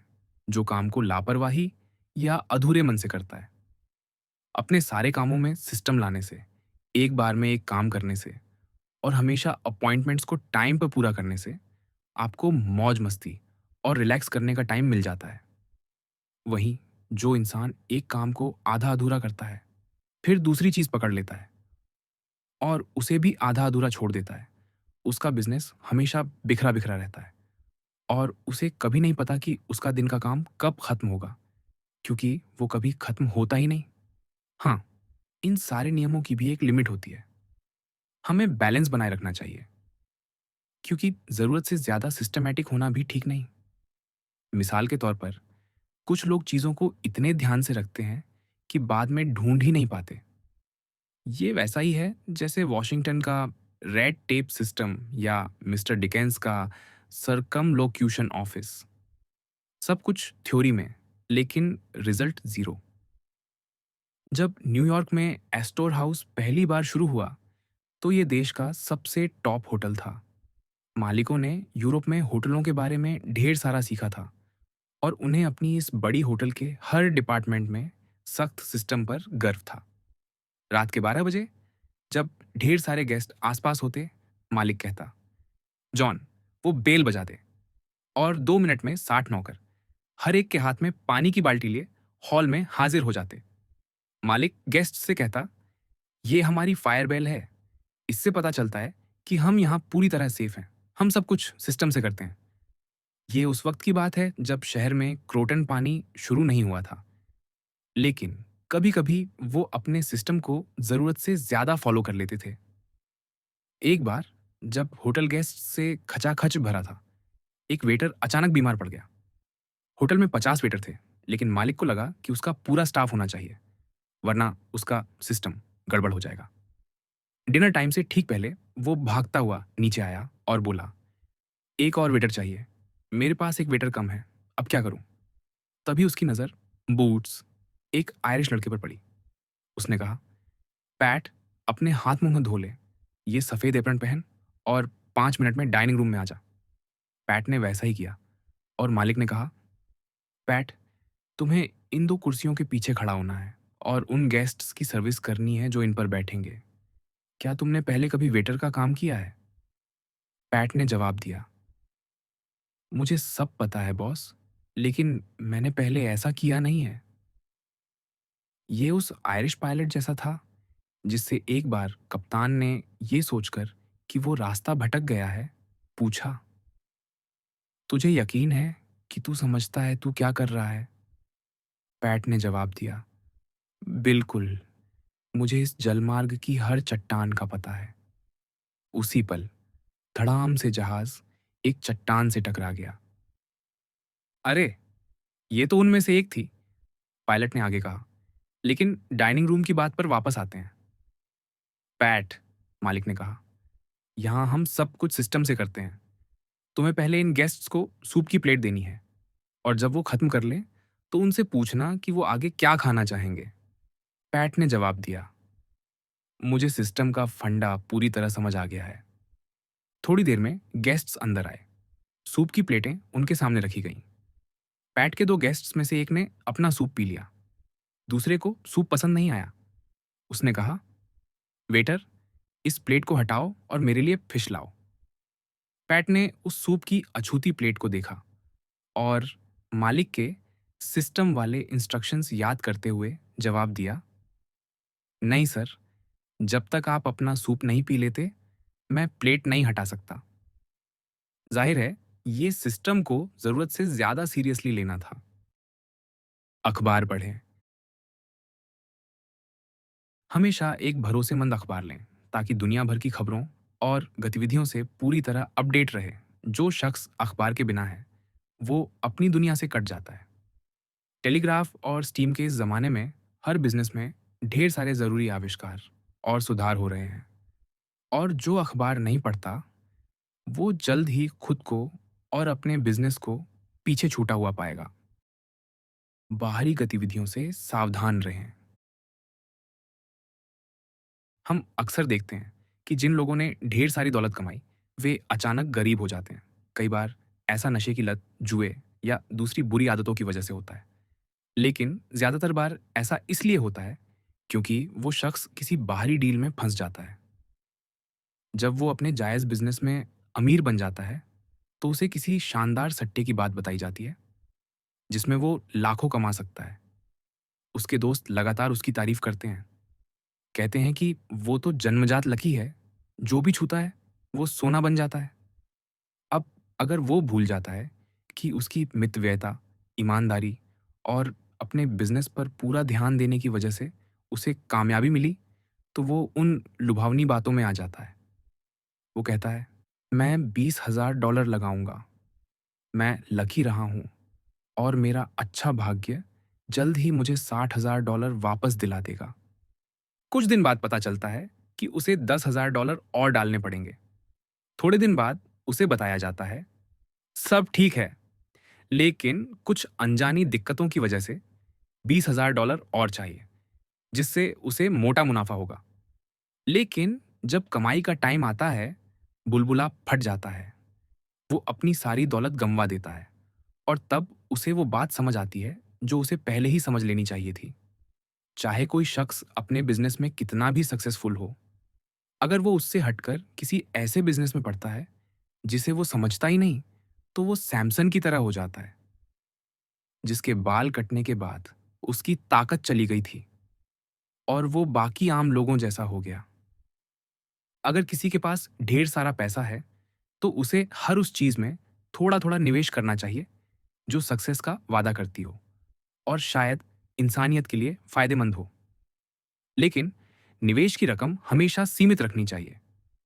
जो काम को लापरवाही या अधूरे मन से करता है। अपने सारे कामों में सिस्टम लाने से, एक बार में एक काम करने से और हमेशा अपॉइंटमेंट्स को टाइम पर पूरा करने से आपको मौज मस्ती और रिलैक्स करने का टाइम मिल जाता है। वहीं जो इंसान एक काम को आधा अधूरा करता है, फिर दूसरी चीज पकड़ लेता है और उसे भी आधा अधूरा छोड़ देता है, उसका बिजनेस हमेशा बिखरा बिखरा रहता है और उसे कभी नहीं पता कि उसका दिन का काम कब खत्म होगा, क्योंकि वो कभी खत्म होता ही नहीं। हाँ, इन सारे नियमों की भी एक लिमिट होती है। हमें बैलेंस बनाए रखना चाहिए, क्योंकि जरूरत से ज्यादा सिस्टमैटिक होना भी ठीक नहीं। मिसाल के तौर पर, कुछ लोग चीजों को इतने ध्यान से रखते हैं कि बाद में ढूंढ ही नहीं पाते। ये वैसा ही है जैसे वॉशिंगटन का रेड टेप सिस्टम या मिस्टर डिकेंस का सरकमलोक्यूशन ऑफिस। सब कुछ थ्योरी में, लेकिन रिजल्ट जीरो। जब न्यूयॉर्क में एस्टोर हाउस पहली बार शुरू हुआ, तो ये देश का सबसे टॉप होटल था। मालिकों ने यूरोप में होटलों के बारे में ढेर सारा सीखा था और उन्हें अपनी इस बड़ी होटल के हर डिपार्टमेंट में सख्त सिस्टम पर गर्व था। रात के 12 बजे जब ढेर सारे गेस्ट आसपास होते, मालिक कहता, जॉन, वो बेल बजा दे। और 2 मिनट में 60 नौकर हर एक के हाथ में पानी की बाल्टी लिए हॉल में हाजिर हो जाते। मालिक गेस्ट से कहता, ये हमारी फायर बेल है, इससे पता चलता है कि हम यहाँ पूरी तरह सेफ हैं, हम सब कुछ सिस्टम से करते हैं। ये उस वक्त की बात है जब शहर में क्रोटन पानी शुरू नहीं हुआ था। लेकिन कभी-कभी वो अपने सिस्टम को ज़रूरत से ज़्यादा फ़ॉलो कर लेते थे। एक बार जब होटल गेस्ट से खचाखच भरा था, एक वेटर अचानक बीमार पड़ गया। होटल में 50 वेटर थे, लेकिन मालिक को लगा कि उसका पूरा स्टाफ होना चाहिए, वरना उसका सिस्टम गड़बड़ हो जाएगा। डिनर टाइम से ठीक पहले वो भागता हुआ नीचे आया और बोला, "एक और वेटर चाहिए। मेरे पास एक वेटर कम है। अब क्या करूं?" तभी उसकी नज़र बूट्स, एक आयरिश लड़के पर पड़ी। उसने कहा, "पैट, अपने हाथ मुंह धो ले। ये सफ़ेद एप्रन पहन और 5 मिनट में डाइनिंग रूम में आ जा।" पैट ने वैसा ही किया और मालिक ने कहा, "पैट, तुम्हें इन 2 कुर्सियों के पीछे खड़ा होना है और उन गेस्ट्स की सर्विस करनी है जो इन पर बैठेंगे। क्या तुमने पहले कभी वेटर का काम किया है?" पैट ने जवाब दिया, "मुझे सब पता है बॉस, लेकिन मैंने पहले ऐसा किया नहीं है।" ये उस आयरिश पायलट जैसा था, जिससे एक बार कप्तान ने ये सोचकर कि वो रास्ता भटक गया है, पूछा, "तुझे यकीन है कि तू समझता है तू क्या कर रहा है?" पैट ने जवाब दिया, "बिल्कुल, मुझे इस जलमार्ग की हर चट्टान का पता है।" उसी पल धड़ाम से जहाज एक चट्टान से टकरा गया। "अरे, ये तो उनमें से एक थी," पायलट ने आगे कहा। "लेकिन डाइनिंग रूम की बात पर वापस आते हैं। पैट," मालिक ने कहा, "यहाँ हम सब कुछ सिस्टम से करते हैं। तुम्हें पहले इन गेस्ट्स को सूप की प्लेट देनी है और जब वो खत्म कर लें, तो उनसे पूछना कि वो आगे क्या खाना चाहेंगे।" पैट ने जवाब दिया, "मुझे सिस्टम का फंडा पूरी तरह समझ आ गया है।" थोड़ी देर में गेस्ट्स अंदर आए। सूप की प्लेटें उनके सामने रखी गईं। पैट के 2 गेस्ट्स में से एक ने अपना सूप पी लिया, दूसरे को सूप पसंद नहीं आया। उसने कहा, "वेटर, इस प्लेट को हटाओ और मेरे लिए फिश लाओ।" पैट ने उस सूप की अछूती प्लेट को देखा और मालिक के सिस्टम वाले इंस्ट्रक्शंस याद करते हुए जवाब दिया, "नहीं सर, जब तक आप अपना सूप नहीं पी लेते, मैं प्लेट नहीं हटा सकता।" जाहिर है, ये सिस्टम को ज़रूरत से ज़्यादा सीरियसली लेना था। अखबार पढ़ें। हमेशा एक भरोसेमंद अखबार लें, ताकि दुनिया भर की खबरों और गतिविधियों से पूरी तरह अपडेट रहे। जो शख्स अखबार के बिना है, वो अपनी दुनिया से कट जाता है। टेलीग्राफ और स्टीम के इस ज़माने में हर बिजनेस में ढेर सारे ज़रूरी आविष्कार और सुधार हो रहे हैं। और जो अखबार नहीं पढ़ता, वो जल्द ही खुद को और अपने बिजनेस को पीछे छूटा हुआ पाएगा। बाहरी गतिविधियों से सावधान रहें। हम अक्सर देखते हैं कि जिन लोगों ने ढेर सारी दौलत कमाई, वे अचानक गरीब हो जाते हैं। कई बार ऐसा नशे की लत, जुए या दूसरी बुरी आदतों की वजह से होता है। लेकिन ज़्यादातर बार ऐसा इसलिए होता है क्योंकि वो शख्स किसी बाहरी डील में फंस जाता है। जब वो अपने जायज़ बिजनेस में अमीर बन जाता है, तो उसे किसी शानदार सट्टे की बात बताई जाती है, जिसमें वो लाखों कमा सकता है। उसके दोस्त लगातार उसकी तारीफ करते हैं, कहते हैं कि वो तो जन्मजात लकी है, जो भी छूता है, वो सोना बन जाता है। अब अगर वो भूल जाता है कि उसकी मितव्ययिता, ईमानदारी और अपने बिज़नेस पर पूरा ध्यान देने की वजह से उसे कामयाबी मिली, तो वो उन लुभावनी बातों में आ जाता है। वो कहता है, "मैं $20,000 लगाऊँगा, मैं लकी रहा हूँ और मेरा अच्छा भाग्य जल्द ही मुझे $60,000 वापस दिला देगा।" कुछ दिन बाद पता चलता है कि उसे $10,000 और डालने पड़ेंगे। थोड़े दिन बाद उसे बताया जाता है, "सब ठीक है, लेकिन कुछ अनजानी दिक्कतों की वजह से $20,000 और चाहिए, जिससे उसे मोटा मुनाफा होगा।" लेकिन जब कमाई का टाइम आता है, बुलबुला फट जाता है। वो अपनी सारी दौलत गंवा देता है और तब उसे वो बात समझ आती है जो उसे पहले ही समझ लेनी चाहिए थी। चाहे कोई शख्स अपने बिजनेस में कितना भी सक्सेसफुल हो, अगर वो उससे हटकर किसी ऐसे बिजनेस में पड़ता है जिसे वो समझता ही नहीं, तो वो सैमसन की तरह हो जाता है, जिसके बाल कटने के बाद उसकी ताकत चली गई थी और वो बाकी आम लोगों जैसा हो गया। अगर किसी के पास ढेर सारा पैसा है, तो उसे हर उस चीज में थोड़ा-थोड़ा निवेश करना चाहिए जो सक्सेस का वादा करती हो और शायद इंसानियत के लिए फ़ायदेमंद हो। लेकिन निवेश की रकम हमेशा सीमित रखनी चाहिए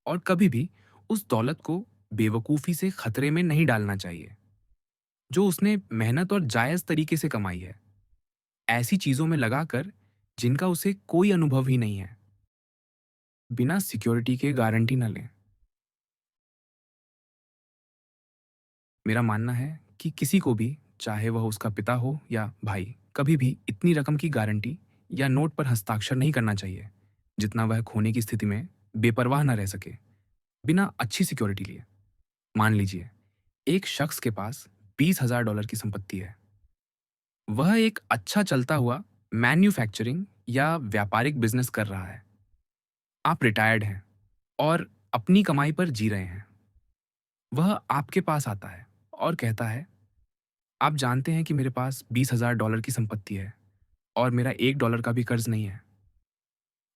और कभी भी उस दौलत को बेवकूफ़ी से खतरे में नहीं डालना चाहिए, जो उसने मेहनत और जायज़ तरीके से कमाई है। ऐसी चीज़ों में लगाकर जिनका उसे कोई अनुभव ही नहीं है। बिना सिक्योरिटी के गारंटी न लें। मेरा मानना है कि किसी को भी, चाहे वह उसका पिता हो या भाई, कभी भी इतनी रकम की गारंटी या नोट पर हस्ताक्षर नहीं करना चाहिए, जितना वह खोने की स्थिति में बेपरवाह न रह सके, बिना अच्छी सिक्योरिटी लिए। मान लीजिए, एक शख्स के पास $20,000 की संपत्ति है। वह एक अच्छा चलता हुआ मैन्युफैक्चरिंग या व्यापारिक बिजनेस कर रहा है। आप रिटायर्ड हैं और अपनी कमाई पर जी रहे हैं। वह आपके पास आता है और कहता है, आप जानते हैं कि मेरे पास $20,000 की संपत्ति है और मेरा $1 का भी कर्ज नहीं है।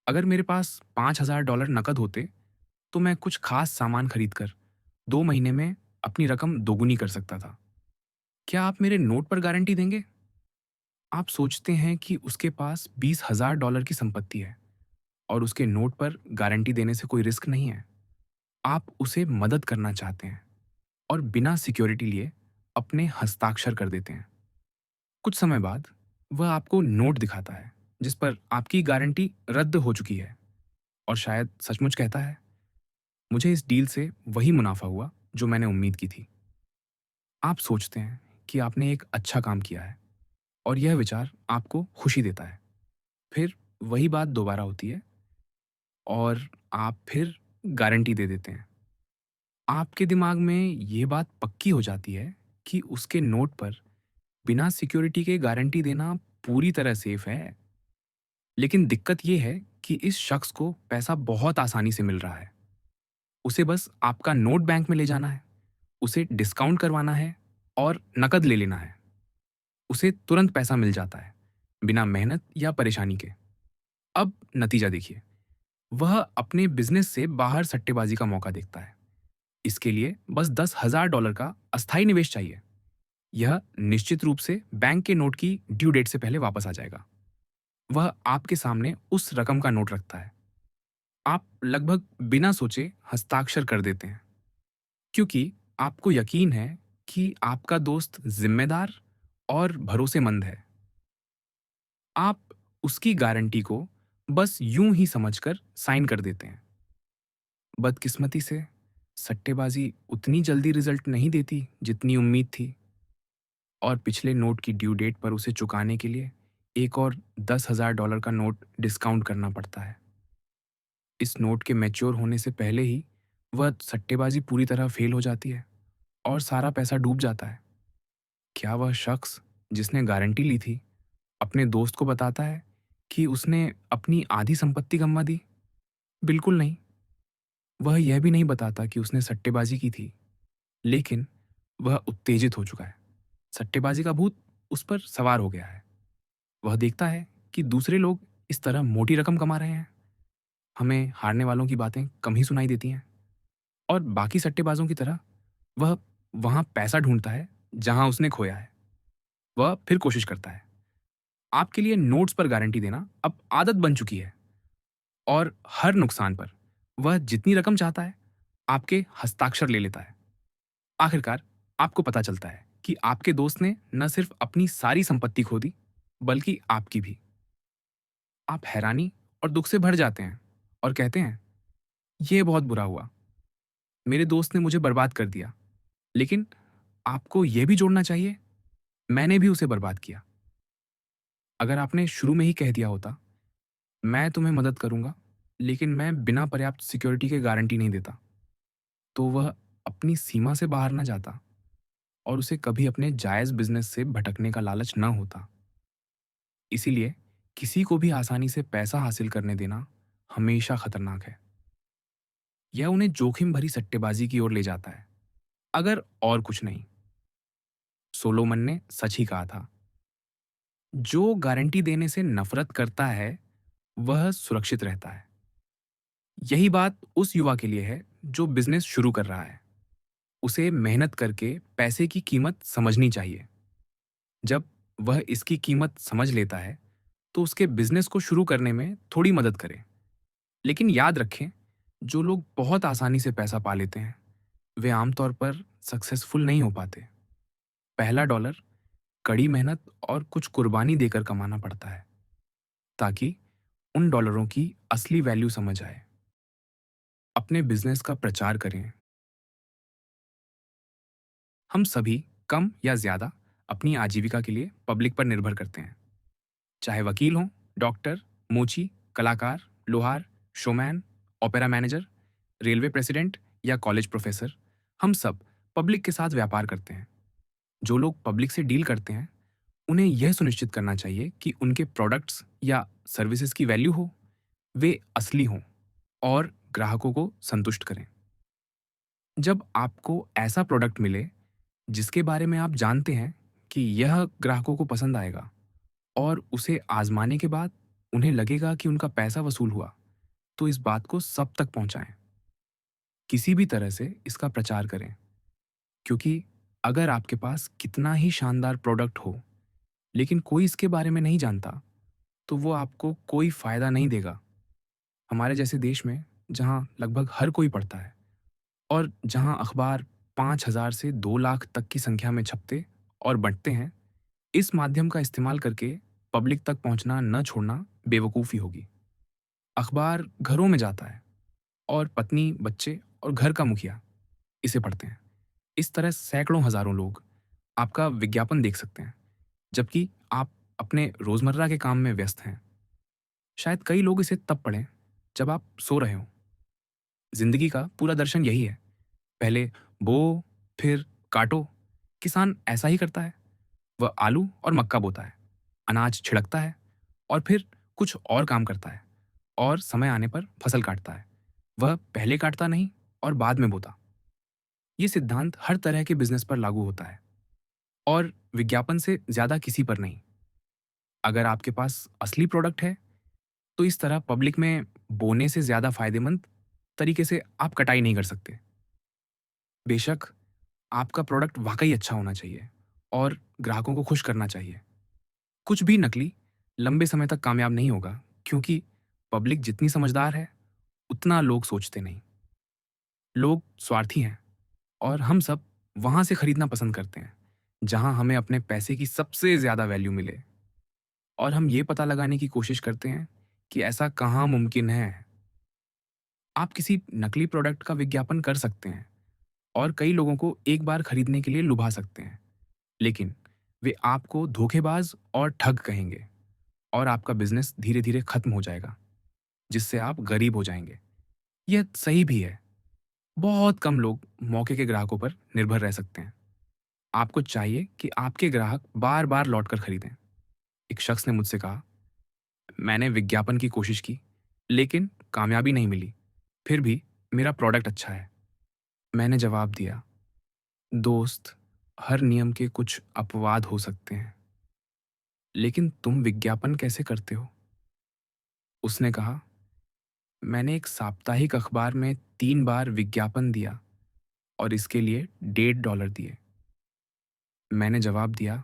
अगर मेरे पास $5,000 नकद होते, तो मैं कुछ खास सामान खरीद कर 2 महीने में अपनी रकम दोगुनी कर सकता था। क्या आप मेरे नोट पर गारंटी देंगे? आप सोचते हैं कि उसके पास $20,000 की संपत्ति है और उसके नोट पर गारंटी देने से कोई रिस्क नहीं है। आप उसे मदद करना चाहते हैं और बिना सिक्योरिटी लिए अपने हस्ताक्षर कर देते हैं। कुछ समय बाद वह आपको नोट दिखाता है जिस पर आपकी गारंटी रद्द हो चुकी है और शायद सचमुच कहता है, मुझे इस डील से वही मुनाफा हुआ जो मैंने उम्मीद की थी। आप सोचते हैं कि आपने एक अच्छा काम किया है और यह विचार आपको खुशी देता है। फिर वही बात दोबारा होती है और आप फिर गारंटी दे देते हैं। आपके दिमाग में ये बात पक्की हो जाती है कि उसके नोट पर बिना सिक्योरिटी के गारंटी देना पूरी तरह सेफ है। लेकिन दिक्कत ये है कि इस शख्स को पैसा बहुत आसानी से मिल रहा है। उसे बस आपका नोट बैंक में ले जाना है, उसे डिस्काउंट करवाना है और नकद ले लेना है। उसे तुरंत पैसा मिल जाता है, बिना मेहनत या परेशानी के। अब नतीजा देखिए, वह अपने बिजनेस से बाहर सट्टेबाजी का मौका देखता है। इसके लिए बस $10,000 का अस्थायी निवेश चाहिए। यह निश्चित रूप से बैंक के नोट की ड्यू डेट से पहले वापस आ जाएगा। वह आपके सामने उस रकम का नोट रखता है। आप लगभग बिना सोचे हस्ताक्षर कर देते हैं, क्योंकि आपको यकीन है कि आपका दोस्त जिम्मेदार और भरोसेमंद है। आप उसकी गारंटी को बस यूं ही समझकर साइन कर देते हैं। बदकिस्मती से सट्टेबाजी उतनी जल्दी रिजल्ट नहीं देती जितनी उम्मीद थी और पिछले नोट की ड्यू डेट पर उसे चुकाने के लिए एक और $10,000 का नोट डिस्काउंट करना पड़ता है। इस नोट के मैच्योर होने से पहले ही वह सट्टेबाजी पूरी तरह फेल हो जाती है और सारा पैसा डूब जाता है। क्या वह शख्स जिसने गारंटी ली थी अपने दोस्त को बताता है कि उसने अपनी आधी संपत्ति गंवा दी? बिल्कुल नहीं। वह यह भी नहीं बताता कि उसने सट्टेबाजी की थी, लेकिन वह उत्तेजित हो चुका है। सट्टेबाजी का भूत उस पर सवार हो गया है। वह देखता है कि दूसरे लोग इस तरह मोटी रकम कमा रहे हैं। हमें हारने वालों की बातें कम ही सुनाई देती हैं और बाकी सट्टेबाजों की तरह वह वहां पैसा ढूंढता है जहां उसने खोया है। वह फिर कोशिश करता है। आपके लिए नोट्स पर गारंटी देना अब आदत बन चुकी है और हर नुकसान पर वह जितनी रकम चाहता है, आपके हस्ताक्षर ले लेता है। आखिरकार आपको पता चलता है कि आपके दोस्त ने न सिर्फ अपनी सारी संपत्ति खो दी, बल्कि आपकी भी। आप हैरानी और दुख से भर जाते हैं और कहते हैं, यह बहुत बुरा हुआ। मेरे दोस्त ने मुझे बर्बाद कर दिया। लेकिन आपको यह भी जोड़ना चाहिए, मैंने भी उसे बर्बाद किया। अगर आपने शुरू में ही कह दिया होता, मैं तुम्हें मदद करूंगा, लेकिन मैं बिना पर्याप्त सिक्योरिटी के गारंटी नहीं देता, तो वह अपनी सीमा से बाहर ना जाता और उसे कभी अपने जायज बिजनेस से भटकने का लालच न होता। इसीलिए किसी को भी आसानी से पैसा हासिल करने देना हमेशा खतरनाक है। यह उन्हें जोखिम भरी सट्टेबाजी की ओर ले जाता है। अगर और कुछ नहीं, सोलोमन ने सच ही कहा था, जो गारंटी देने से नफरत करता है वह सुरक्षित रहता है। यही बात उस युवा के लिए है जो बिजनेस शुरू कर रहा है। उसे मेहनत करके पैसे की कीमत समझनी चाहिए। जब वह इसकी कीमत समझ लेता है, तो उसके बिज़नेस को शुरू करने में थोड़ी मदद करें। लेकिन याद रखें, जो लोग बहुत आसानी से पैसा पा लेते हैं, वे आमतौर पर सक्सेसफुल नहीं हो पाते। पहला डॉलर कड़ी मेहनत और कुछ कुर्बानी देकर कमाना पड़ता है, ताकि उन डॉलरों की असली वैल्यू समझ आए। अपने बिज़नेस का प्रचार करें। हम सभी कम या ज़्यादा अपनी आजीविका के लिए पब्लिक पर निर्भर करते हैं। चाहे वकील हों, डॉक्टर, मोची, कलाकार, लोहार, showman, opera manager, railway president या कॉलेज प्रोफेसर, हम सब पब्लिक के साथ व्यापार करते हैं। जो लोग पब्लिक से डील करते हैं, उन्हें यह सुनिश्चित करना चाहिए कि उनके प्रोडक्ट्स या सर्विसेज की वैल्यू हो, वे असली हों और ग्राहकों को संतुष्ट करें। जब आपको ऐसा प्रोडक्ट मिले जिसके बारे में आप जानते हैं कि यह ग्राहकों को पसंद आएगा और उसे आजमाने के बाद उन्हें लगेगा कि उनका पैसा वसूल हुआ, तो इस बात को सब तक पहुंचाएं। किसी भी तरह से इसका प्रचार करें, क्योंकि अगर आपके पास कितना ही शानदार प्रोडक्ट हो, लेकिन कोई इसके बारे में नहीं जानता, तो वो आपको कोई फायदा नहीं देगा। हमारे जैसे देश में, जहां लगभग हर कोई पढ़ता है और जहां अखबार 5,000 से 2 लाख तक की संख्या में छपते और बंटते हैं, इस माध्यम का इस्तेमाल करके पब्लिक तक पहुंचना न छोड़ना बेवकूफ़ी होगी। अखबार घरों में जाता है और पत्नी, बच्चे और घर का मुखिया इसे पढ़ते हैं। इस तरह सैकड़ों हज़ारों लोग आपका विज्ञापन देख सकते हैं, जबकि आप अपने रोज़मर्रा के काम में व्यस्त हैं। शायद कई लोग इसे तब पढ़ें जब आप सो रहे हों। ज़िंदगी का पूरा दर्शन यही है। पहले बो, फिर काटो। किसान ऐसा ही करता है। वह आलू और मक्का बोता है, अनाज छिड़कता है और फिर कुछ और काम करता है और समय आने पर फसल काटता है। वह पहले काटता नहीं और बाद में बोता। ये सिद्धांत हर तरह के बिजनेस पर लागू होता है और विज्ञापन से ज़्यादा किसी पर नहीं। अगर आपके पास असली प्रोडक्ट है, तो इस तरह पब्लिक में बोने से ज़्यादा फायदेमंद तरीके से आप कटाई नहीं कर सकते। बेशक आपका प्रोडक्ट वाकई अच्छा होना चाहिए और ग्राहकों को खुश करना चाहिए। कुछ भी नकली लंबे समय तक कामयाब नहीं होगा, क्योंकि पब्लिक जितनी समझदार है, उतना लोग सोचते नहीं। लोग स्वार्थी हैं और हम सब वहाँ से खरीदना पसंद करते हैं, जहाँ हमें अपने पैसे की सबसे ज़्यादा वैल्यू मिले, और हम ये पता लगाने की कोशिश करते हैं कि ऐसा कहाँ मुमकिन है। आप किसी नकली प्रोडक्ट का विज्ञापन कर सकते हैं और कई लोगों को एक बार खरीदने के लिए लुभा सकते हैं, लेकिन वे आपको धोखेबाज और ठग कहेंगे और आपका बिजनेस धीरे-धीरे खत्म हो जाएगा, जिससे आप गरीब हो जाएंगे। यह सही भी है। बहुत कम लोग मौके के ग्राहकों पर निर्भर रह सकते हैं। आपको चाहिए कि आपके ग्राहक बार-बार लौटकर खरीदें। एक शख्स ने मुझसे कहा, मैंने विज्ञापन की कोशिश की, लेकिन कामयाबी नहीं मिली। फिर भी मेरा प्रोडक्ट अच्छा है। मैंने जवाब दिया, दोस्त, हर नियम के कुछ अपवाद हो सकते हैं, लेकिन तुम विज्ञापन कैसे करते हो? उसने कहा, मैंने एक साप्ताहिक अखबार में 3 बार विज्ञापन दिया और इसके लिए $1.5 दिए। मैंने जवाब दिया,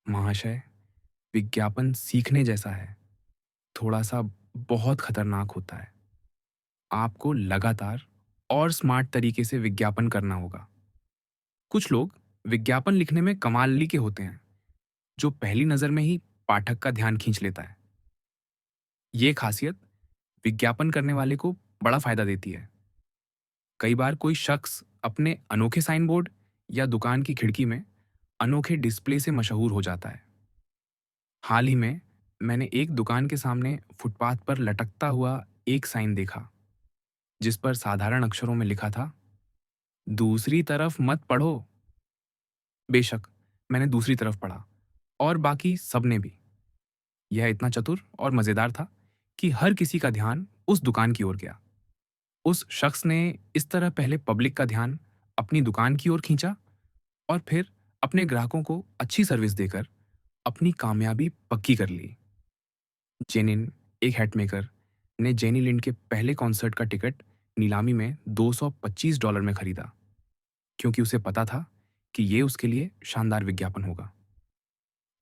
महाशय, विज्ञापन सीखने जैसा है, थोड़ा सा बहुत खतरनाक होता है। आपको लगातार और स्मार्ट तरीके से विज्ञापन करना होगा। कुछ लोग विज्ञापन लिखने में कमाल के होते हैं, जो पहली नज़र में ही पाठक का ध्यान खींच लेता है। ये खासियत विज्ञापन करने वाले को बड़ा फायदा देती है। कई बार कोई शख्स अपने अनोखे साइन बोर्ड या दुकान की खिड़की में अनोखे डिस्प्ले से मशहूर हो जाता है। हाल ही में मैंने एक दुकान के सामने फुटपाथ पर लटकता हुआ एक साइन देखा, जिस पर साधारण अक्षरों में लिखा था, दूसरी तरफ मत पढ़ो। बेशक मैंने दूसरी तरफ पढ़ा और बाकी सबने भी। यह इतना चतुर और मजेदार था कि हर किसी का ध्यान उस दुकान की ओर गया। उस शख्स ने इस तरह पहले पब्लिक का ध्यान अपनी दुकान की ओर खींचा और फिर अपने ग्राहकों को अच्छी सर्विस देकर अपनी कामयाबी पक्की कर ली। जेनिन, एक हैटमेकर, ने जेनी लिंड के पहले कॉन्सर्ट का टिकट नीलामी में $225 में खरीदा। क्योंकि उसे पता था कि ये उसके लिए शानदार विज्ञापन होगा।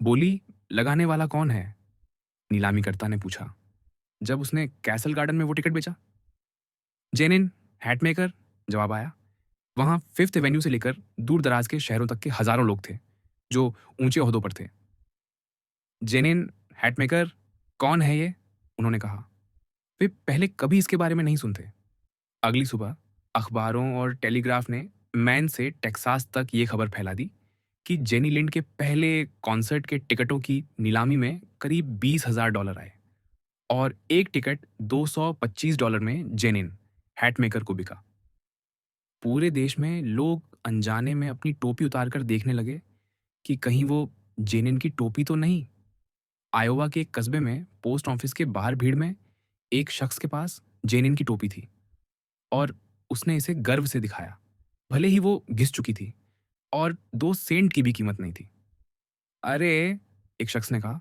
बोली, लगाने वाला कौन है? नीलामीकर्ता ने पूछा, जब उसने कैसल गार्डन में वो टिकट बेचा। जेनिन, हैटमेकर, जवाब आया। वहां फिफ्थ एवेन्यू से लेकर दूर दराज के शहरों तक के हजारों लोग थे, जो ऊंचे ओहदों पर थे। जेनिन, हैटमेकर, कौन है ये? उन्होंने कहा। वे पहले कभी इसके बारे में नहीं सुनते। अगली सुबह अखबारों और टेलीग्राफ ने मैन से टेक्सास तक ये खबर फैला दी कि जेनी लिंड के पहले कॉन्सर्ट के टिकटों की नीलामी में करीब $20,000 आए और एक टिकट $225 में जेनिन, हैटमेकर को बिका। पूरे देश में लोग अनजाने में अपनी टोपी उतारकर देखने लगे कि कहीं वो जेनिन की टोपी तो नहीं। आयोवा के एक कस्बे में पोस्ट ऑफिस के बाहर भीड़ में एक शख्स के पास जेनिन की टोपी थी और उसने इसे गर्व से दिखाया, भले ही वो घिस चुकी थी और 2 सेंट की भी कीमत नहीं थी। अरे, एक शख्स ने कहा,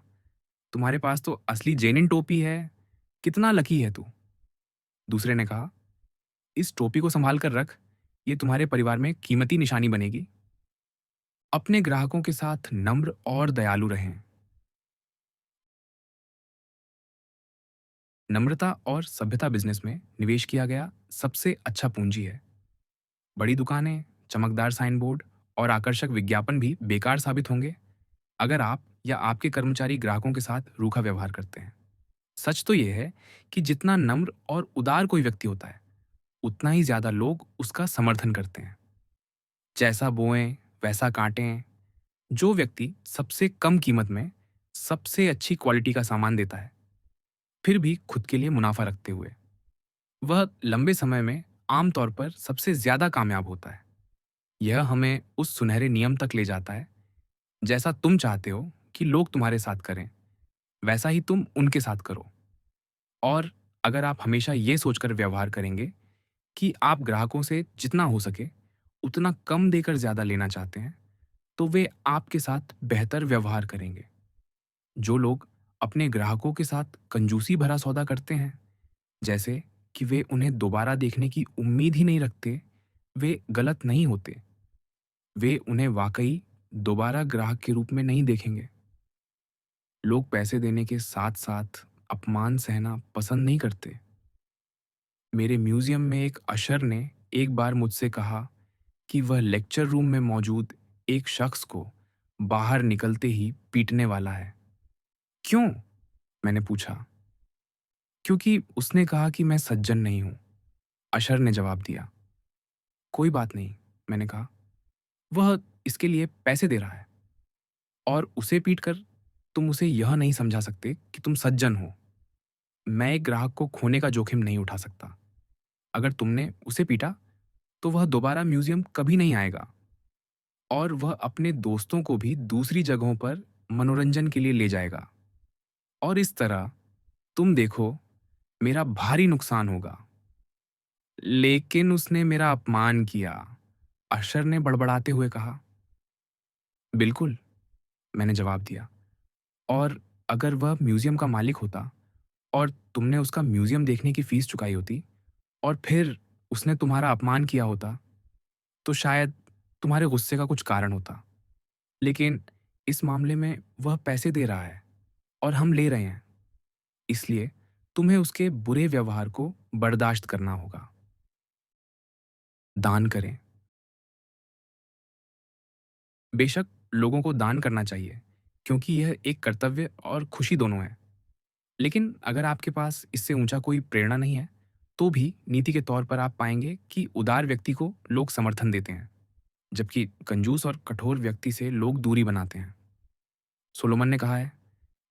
तुम्हारे पास तो असली जेनिन टोपी है, कितना लकी है तू। दूसरे ने कहा, इस टोपी को संभाल कर रख, ये तुम्हारे परिवार में कीमती निशानी बनेगी। अपने ग्राहकों के साथ नम्र और दयालु रहें। नम्रता और सभ्यता बिजनेस में निवेश किया गया सबसे अच्छा पूंजी है। बड़ी दुकानें, चमकदार साइन बोर्ड और आकर्षक विज्ञापन भी बेकार साबित होंगे अगर आप या आपके कर्मचारी ग्राहकों के साथ रूखा व्यवहार करते हैं। सच तो यह है कि जितना नम्र और उदार कोई व्यक्ति होता है, उतना ही ज्यादा लोग उसका समर्थन करते हैं। जैसा बोएं वैसा काटें। जो व्यक्ति सबसे कम कीमत में सबसे अच्छी क्वालिटी का सामान देता है, फिर भी खुद के लिए मुनाफा रखते हुए, वह लंबे समय में आमतौर पर सबसे ज्यादा कामयाब होता है। यह हमें उस सुनहरे नियम तक ले जाता है, जैसा तुम चाहते हो कि लोग तुम्हारे साथ करें, वैसा ही तुम उनके साथ करो। और अगर आप हमेशा ये सोचकर व्यवहार करेंगे कि आप ग्राहकों से जितना हो सके उतना कम देकर ज्यादा लेना चाहते हैं, तो वे आपके साथ बेहतर व्यवहार करेंगे। जो लोग अपने ग्राहकों के साथ कंजूसी भरा सौदा करते हैं, जैसे कि वे उन्हें दोबारा देखने की उम्मीद ही नहीं रखते, वे गलत नहीं होते। वे उन्हें वाकई दोबारा ग्राहक के रूप में नहीं देखेंगे। लोग पैसे देने के साथ साथ अपमान सहना पसंद नहीं करते। मेरे म्यूजियम में एक अशर ने एक बार मुझसे कहा कि वह लेक्चर रूम में मौजूद एक शख्स को बाहर निकलते ही पीटने वाला है। क्यों? मैंने पूछा। क्योंकि उसने कहा कि मैं सज्जन नहीं हूं, अशर ने जवाब दिया। कोई बात नहीं, मैंने कहा। वह इसके लिए पैसे दे रहा है और उसे पीटकर तुम उसे यह नहीं समझा सकते कि तुम सज्जन हो। मैं एक ग्राहक को खोने का जोखिम नहीं उठा सकता। अगर तुमने उसे पीटा तो वह दोबारा म्यूजियम कभी नहीं आएगा और वह अपने दोस्तों को भी दूसरी जगहों पर मनोरंजन के लिए ले जाएगा। और इस तरह तुम देखो, मेरा भारी नुकसान होगा। लेकिन उसने मेरा अपमान किया, अशर ने बड़बड़ाते हुए कहा। बिल्कुल, मैंने जवाब दिया। और अगर वह म्यूजियम का मालिक होता और तुमने उसका म्यूजियम देखने की फीस चुकाई होती और फिर उसने तुम्हारा अपमान किया होता, तो शायद तुम्हारे गुस्से का कुछ कारण होता। लेकिन इस मामले में वह पैसे दे रहा है और हम ले रहे हैं, इसलिए तुम्हें उसके बुरे व्यवहार को बर्दाश्त करना होगा। दान करें। बेशक लोगों को दान करना चाहिए, क्योंकि यह एक कर्तव्य और खुशी दोनों है। लेकिन अगर आपके पास इससे ऊंचा कोई प्रेरणा नहीं है, तो भी नीति के तौर पर आप पाएंगे कि उदार व्यक्ति को लोग समर्थन देते हैं, जबकि कंजूस और कठोर व्यक्ति से लोग दूरी बनाते हैं। सोलोमन ने कहा है,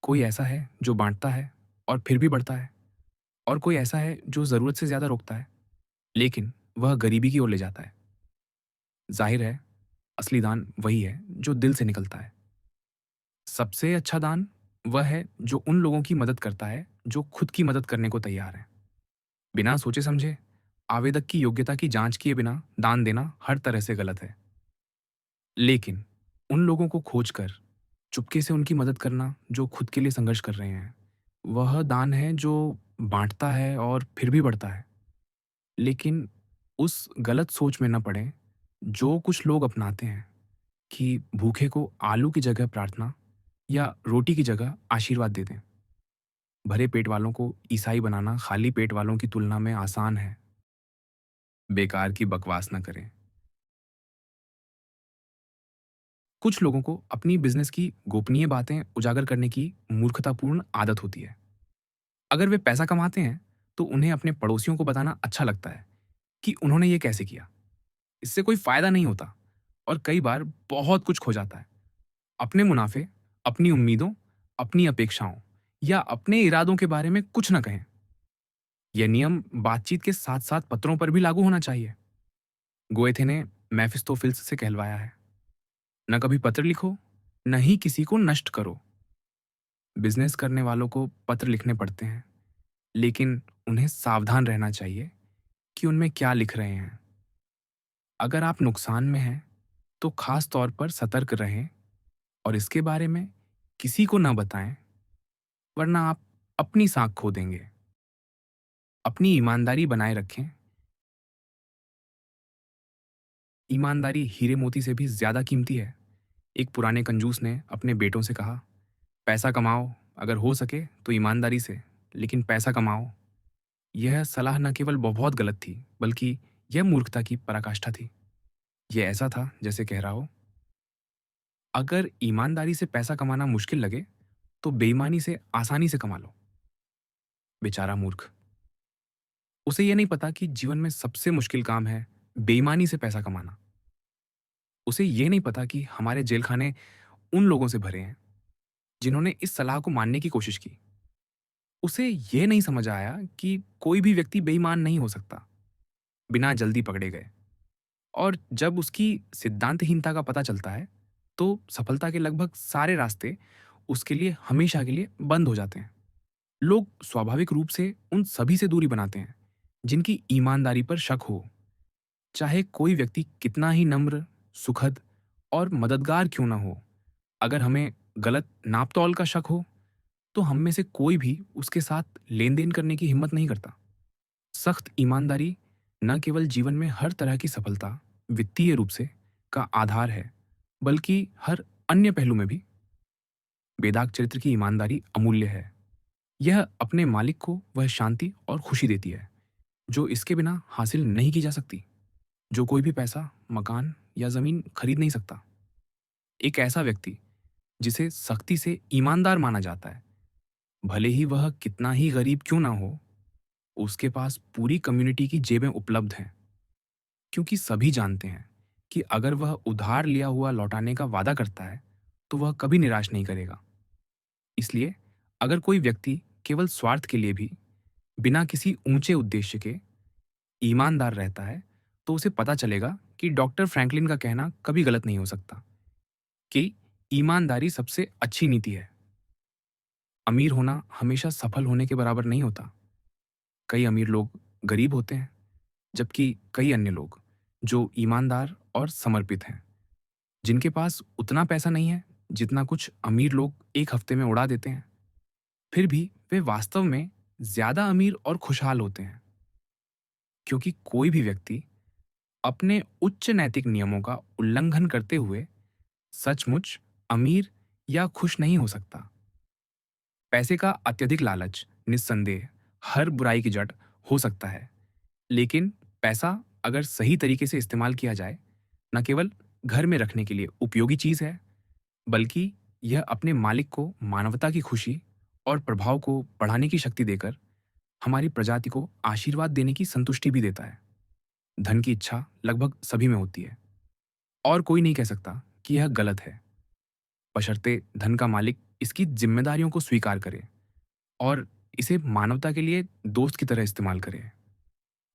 कोई ऐसा है जो बांटता है और फिर भी बढ़ता है, और कोई ऐसा है जो जरूरत से ज्यादा रोकता है लेकिन वह गरीबी की ओर ले जाता है। जाहिर है, असली दान वही है जो दिल से निकलता है। सबसे अच्छा दान वह है जो उन लोगों की मदद करता है जो खुद की मदद करने को तैयार हैं। बिना सोचे समझे आवेदक की योग्यता की जांच किए बिना दान देना हर तरह से गलत है। लेकिन उन लोगों को खोजकर चुपके से उनकी मदद करना जो खुद के लिए संघर्ष कर रहे हैं, वह दान है जो बांटता है और फिर भी बढ़ता है। लेकिन उस गलत सोच में न पड़े जो कुछ लोग अपनाते हैं कि भूखे को आलू की जगह प्रार्थना या रोटी की जगह आशीर्वाद दे दें। भरे पेट वालों को ईसाई बनाना खाली पेट वालों की तुलना में आसान है। बेकार की बकवास ना करें। कुछ लोगों को अपनी बिजनेस की गोपनीय बातें उजागर करने की मूर्खतापूर्ण आदत होती है। अगर वे पैसा कमाते हैं, तो उन्हें अपने पड़ोसियों को बताना अच्छा लगता है कि उन्होंने ये कैसे किया। इससे कोई फायदा नहीं होता और कई बार बहुत कुछ खो जाता है। अपने मुनाफे, अपनी उम्मीदों, अपनी अपेक्षाओं या अपने इरादों के बारे में कुछ न कहें। यह नियम बातचीत के साथ-साथ पत्रों पर भी लागू होना चाहिए। गोएथे ने मेफिस्तोफेल्स से कहलवाया है, न कभी पत्र लिखो, न ही किसी को नष्ट करो। बिजनेस करने वालों को पत्र लिखने पड़ते हैं, लेकिन उन्हें सावधान रहना चाहिए कि उनमें क्या लिख रहे हैं। अगर आप नुकसान में हैं, तो खास तौर पर सतर्क रहें और इसके बारे में किसी को न बताएं, वरना आप अपनी साख खो देंगे। अपनी ईमानदारी बनाए रखें। ईमानदारी हीरे मोती से भी ज्यादा कीमती है। एक पुराने कंजूस ने अपने बेटों से कहा, पैसा कमाओ, अगर हो सके तो ईमानदारी से, लेकिन पैसा कमाओ। यह सलाह न केवल बहुत गलत थी, बल्कि यह मूर्खता की पराकाष्ठा थी। यह ऐसा था जैसे कह रहा हो, अगर ईमानदारी से पैसा कमाना मुश्किल लगे, तो बेईमानी से आसानी से कमा लो। बेचारा मूर्ख। उसे यह नहीं पता कि जीवन में सबसे मुश्किल काम है बेईमानी से पैसा कमाना। उसे यह नहीं पता कि हमारे जेलखाने उन लोगों से भरे हैं जिन्होंने इस सलाह को मानने की कोशिश की। उसे यह नहीं समझ आया कि कोई भी व्यक्ति बेईमान नहीं हो सकता बिना जल्दी पकड़े गए। और जब उसकी सिद्धांतहीनता का पता चलता है, तो सफलता के लगभग सारे रास्ते उसके लिए हमेशा के लिए बंद हो जाते हैं। लोग स्वाभाविक रूप से उन सभी से दूरी बनाते हैं जिनकी ईमानदारी पर शक हो, चाहे कोई व्यक्ति कितना ही नम्र, सुखद और मददगार क्यों ना हो। अगर हमें गलत नापतौल का शक हो, तो हम में से कोई भी उसके साथ लेन देन करने की हिम्मत नहीं करता। सख्त ईमानदारी न केवल जीवन में हर तरह की सफलता, वित्तीय रूप से, का आधार है, बल्कि हर अन्य पहलू में भी। बेदाग चरित्र की ईमानदारी अमूल्य है। यह अपने मालिक को वह शांति और खुशी देती है जो इसके बिना हासिल नहीं की जा सकती, जो कोई भी पैसा, मकान या जमीन खरीद नहीं सकता। एक ऐसा व्यक्ति जिसे सख्ती से ईमानदार माना जाता है, भले ही वह कितना ही गरीब क्यों ना हो, उसके पास पूरी कम्युनिटी की जेबें उपलब्ध हैं, क्योंकि सभी जानते हैं कि अगर वह उधार लिया हुआ लौटाने का वादा करता है, तो वह कभी निराश नहीं करेगा। इसलिए अगर कोई व्यक्ति केवल स्वार्थ के लिए भी, बिना किसी ऊंचे उद्देश्य के ईमानदार रहता है, तो उसे पता चलेगा कि डॉक्टर फ्रैंकलिन का कहना कभी गलत नहीं हो सकता कि ईमानदारी सबसे अच्छी नीति है। अमीर होना हमेशा सफल होने के बराबर नहीं होता। कई अमीर लोग गरीब होते हैं, जबकि कई अन्य लोग जो ईमानदार और समर्पित हैं, जिनके पास उतना पैसा नहीं है जितना कुछ अमीर लोग एक हफ्ते में उड़ा देते हैं, फिर भी वे वास्तव में ज्यादा अमीर और खुशहाल होते हैं। क्योंकि कोई भी व्यक्ति अपने उच्च नैतिक नियमों का उल्लंघन करते हुए सचमुच अमीर या खुश नहीं हो सकता। पैसे का अत्यधिक लालच निस्संदेह हर बुराई की जड़ हो सकता है, लेकिन पैसा अगर सही तरीके से इस्तेमाल किया जाए, न केवल घर में रखने के लिए उपयोगी चीज है, बल्कि यह अपने मालिक को मानवता की खुशी और प्रभाव को बढ़ाने की शक्ति देकर हमारी प्रजाति को आशीर्वाद देने की संतुष्टि भी देता है। धन की इच्छा लगभग सभी में होती है और कोई नहीं कह सकता कि यह गलत है, बशर्ते धन का मालिक इसकी जिम्मेदारियों को स्वीकार करे और इसे मानवता के लिए दोस्त की तरह इस्तेमाल करे।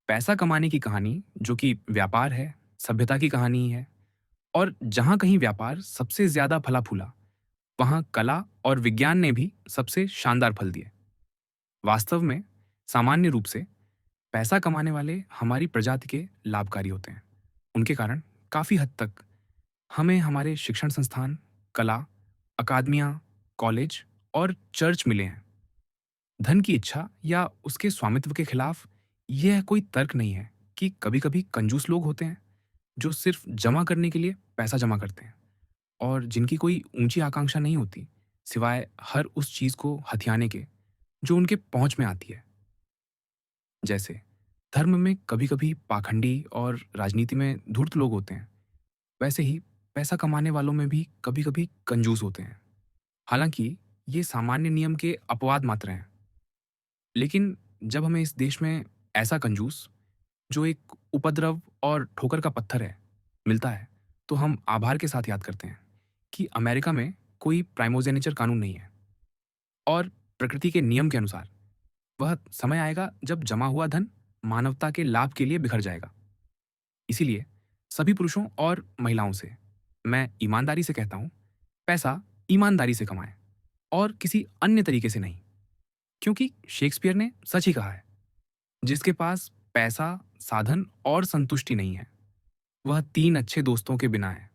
पैसा कमाने की कहानी, जो कि व्यापार है, सभ्यता की कहानी ही है। और जहां कहीं व्यापार सबसे ज्यादा फला फूला, वहां कला और विज्ञान ने भी सबसे शानदार फल दिए। वास्तव में सामान्य रूप से पैसा कमाने वाले हमारी प्रजाति के लाभकारी होते हैं। उनके कारण काफी हद तक हमें हमारे शिक्षण संस्थान, कला, अकादमियां, कॉलेज और चर्च मिले हैं। धन की इच्छा या उसके स्वामित्व के खिलाफ यह कोई तर्क नहीं है कि कभी-कभी कंजूस लोग होते हैं, जो सिर्फ जमा करने के लिए पैसा जमा करते हैं और जिनकी कोई ऊंची आकांक्षा नहीं होती, सिवाय हर उस चीज को हथियाने के जो उनके पहुंच में आती है। जैसे धर्म में कभी-कभी पाखंडी और राजनीति में धूर्त लोग होते हैं, वैसे ही पैसा कमाने वालों में भी कभी-कभी कंजूस होते हैं। हालांकि ये सामान्य नियम के अपवाद मात्र हैं, लेकिन जब हमें इस देश में ऐसा कंजूस, जो एक उपद्रव और ठोकर का पत्थर है, मिलता है, तो हम आभार के साथ याद करते हैं कि अमेरिका में कोई प्राइमोजेनेचर कानून नहीं है और प्रकृति के नियम के अनुसार वह समय आएगा जब जमा हुआ धन मानवता के लाभ के लिए बिखर जाएगा। इसीलिए सभी पुरुषों और महिलाओं से मैं ईमानदारी से कहता हूं, पैसा ईमानदारी से कमाएं और किसी अन्य तरीके से नहीं। क्योंकि शेक्सपियर ने सच ही कहा है, जिसके पास पैसा, साधन और संतुष्टि नहीं है, वह तीन अच्छे दोस्तों के बिना है।